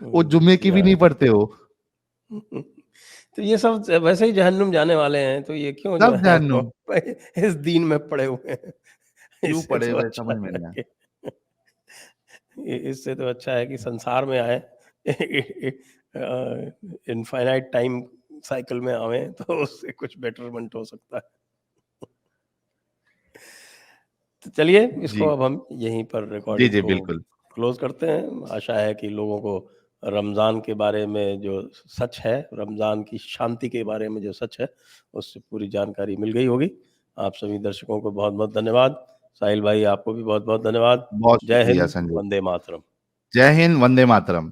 वो जुम्मे की भी नहीं पढ़ते हो। तो ये सब वैसे ही जहन्नुम जाने वाले हैं, तो ये क्यों जो सब है वो जहन्नुम। इस दीन में पड़े हुए हैं। क्यों इससे पढ़े तो हुए अच्छा समझ में है नहीं आया। कि इससे तो अच्छा है कि संसार में आए, इनफाइनाइट टाइम साइकिल में आवे तो उससे कुछ बेटरमेंट हो सकता है। तो चलिए इसको जी अब हम यहीं पर जी रिकॉर्डिंग जी को बिल्कुल। क्लोज करते हैं। आशा है कि लोगों को रमज़ान के बारे में जो सच है, रमज़ान की शांति के बारे में जो सच है, उससे पूरी जानकारी मिल गई होगी। आप सभी दर्शकों को बहुत-बहुत धन्यवाद। साहिल भाई आपको भी बहुत-बहुत धन्यवाद। बहुत जय शुक्रिया हिंद, संजय। वंदे मातरम। जय हिंद, वंदे मातरम।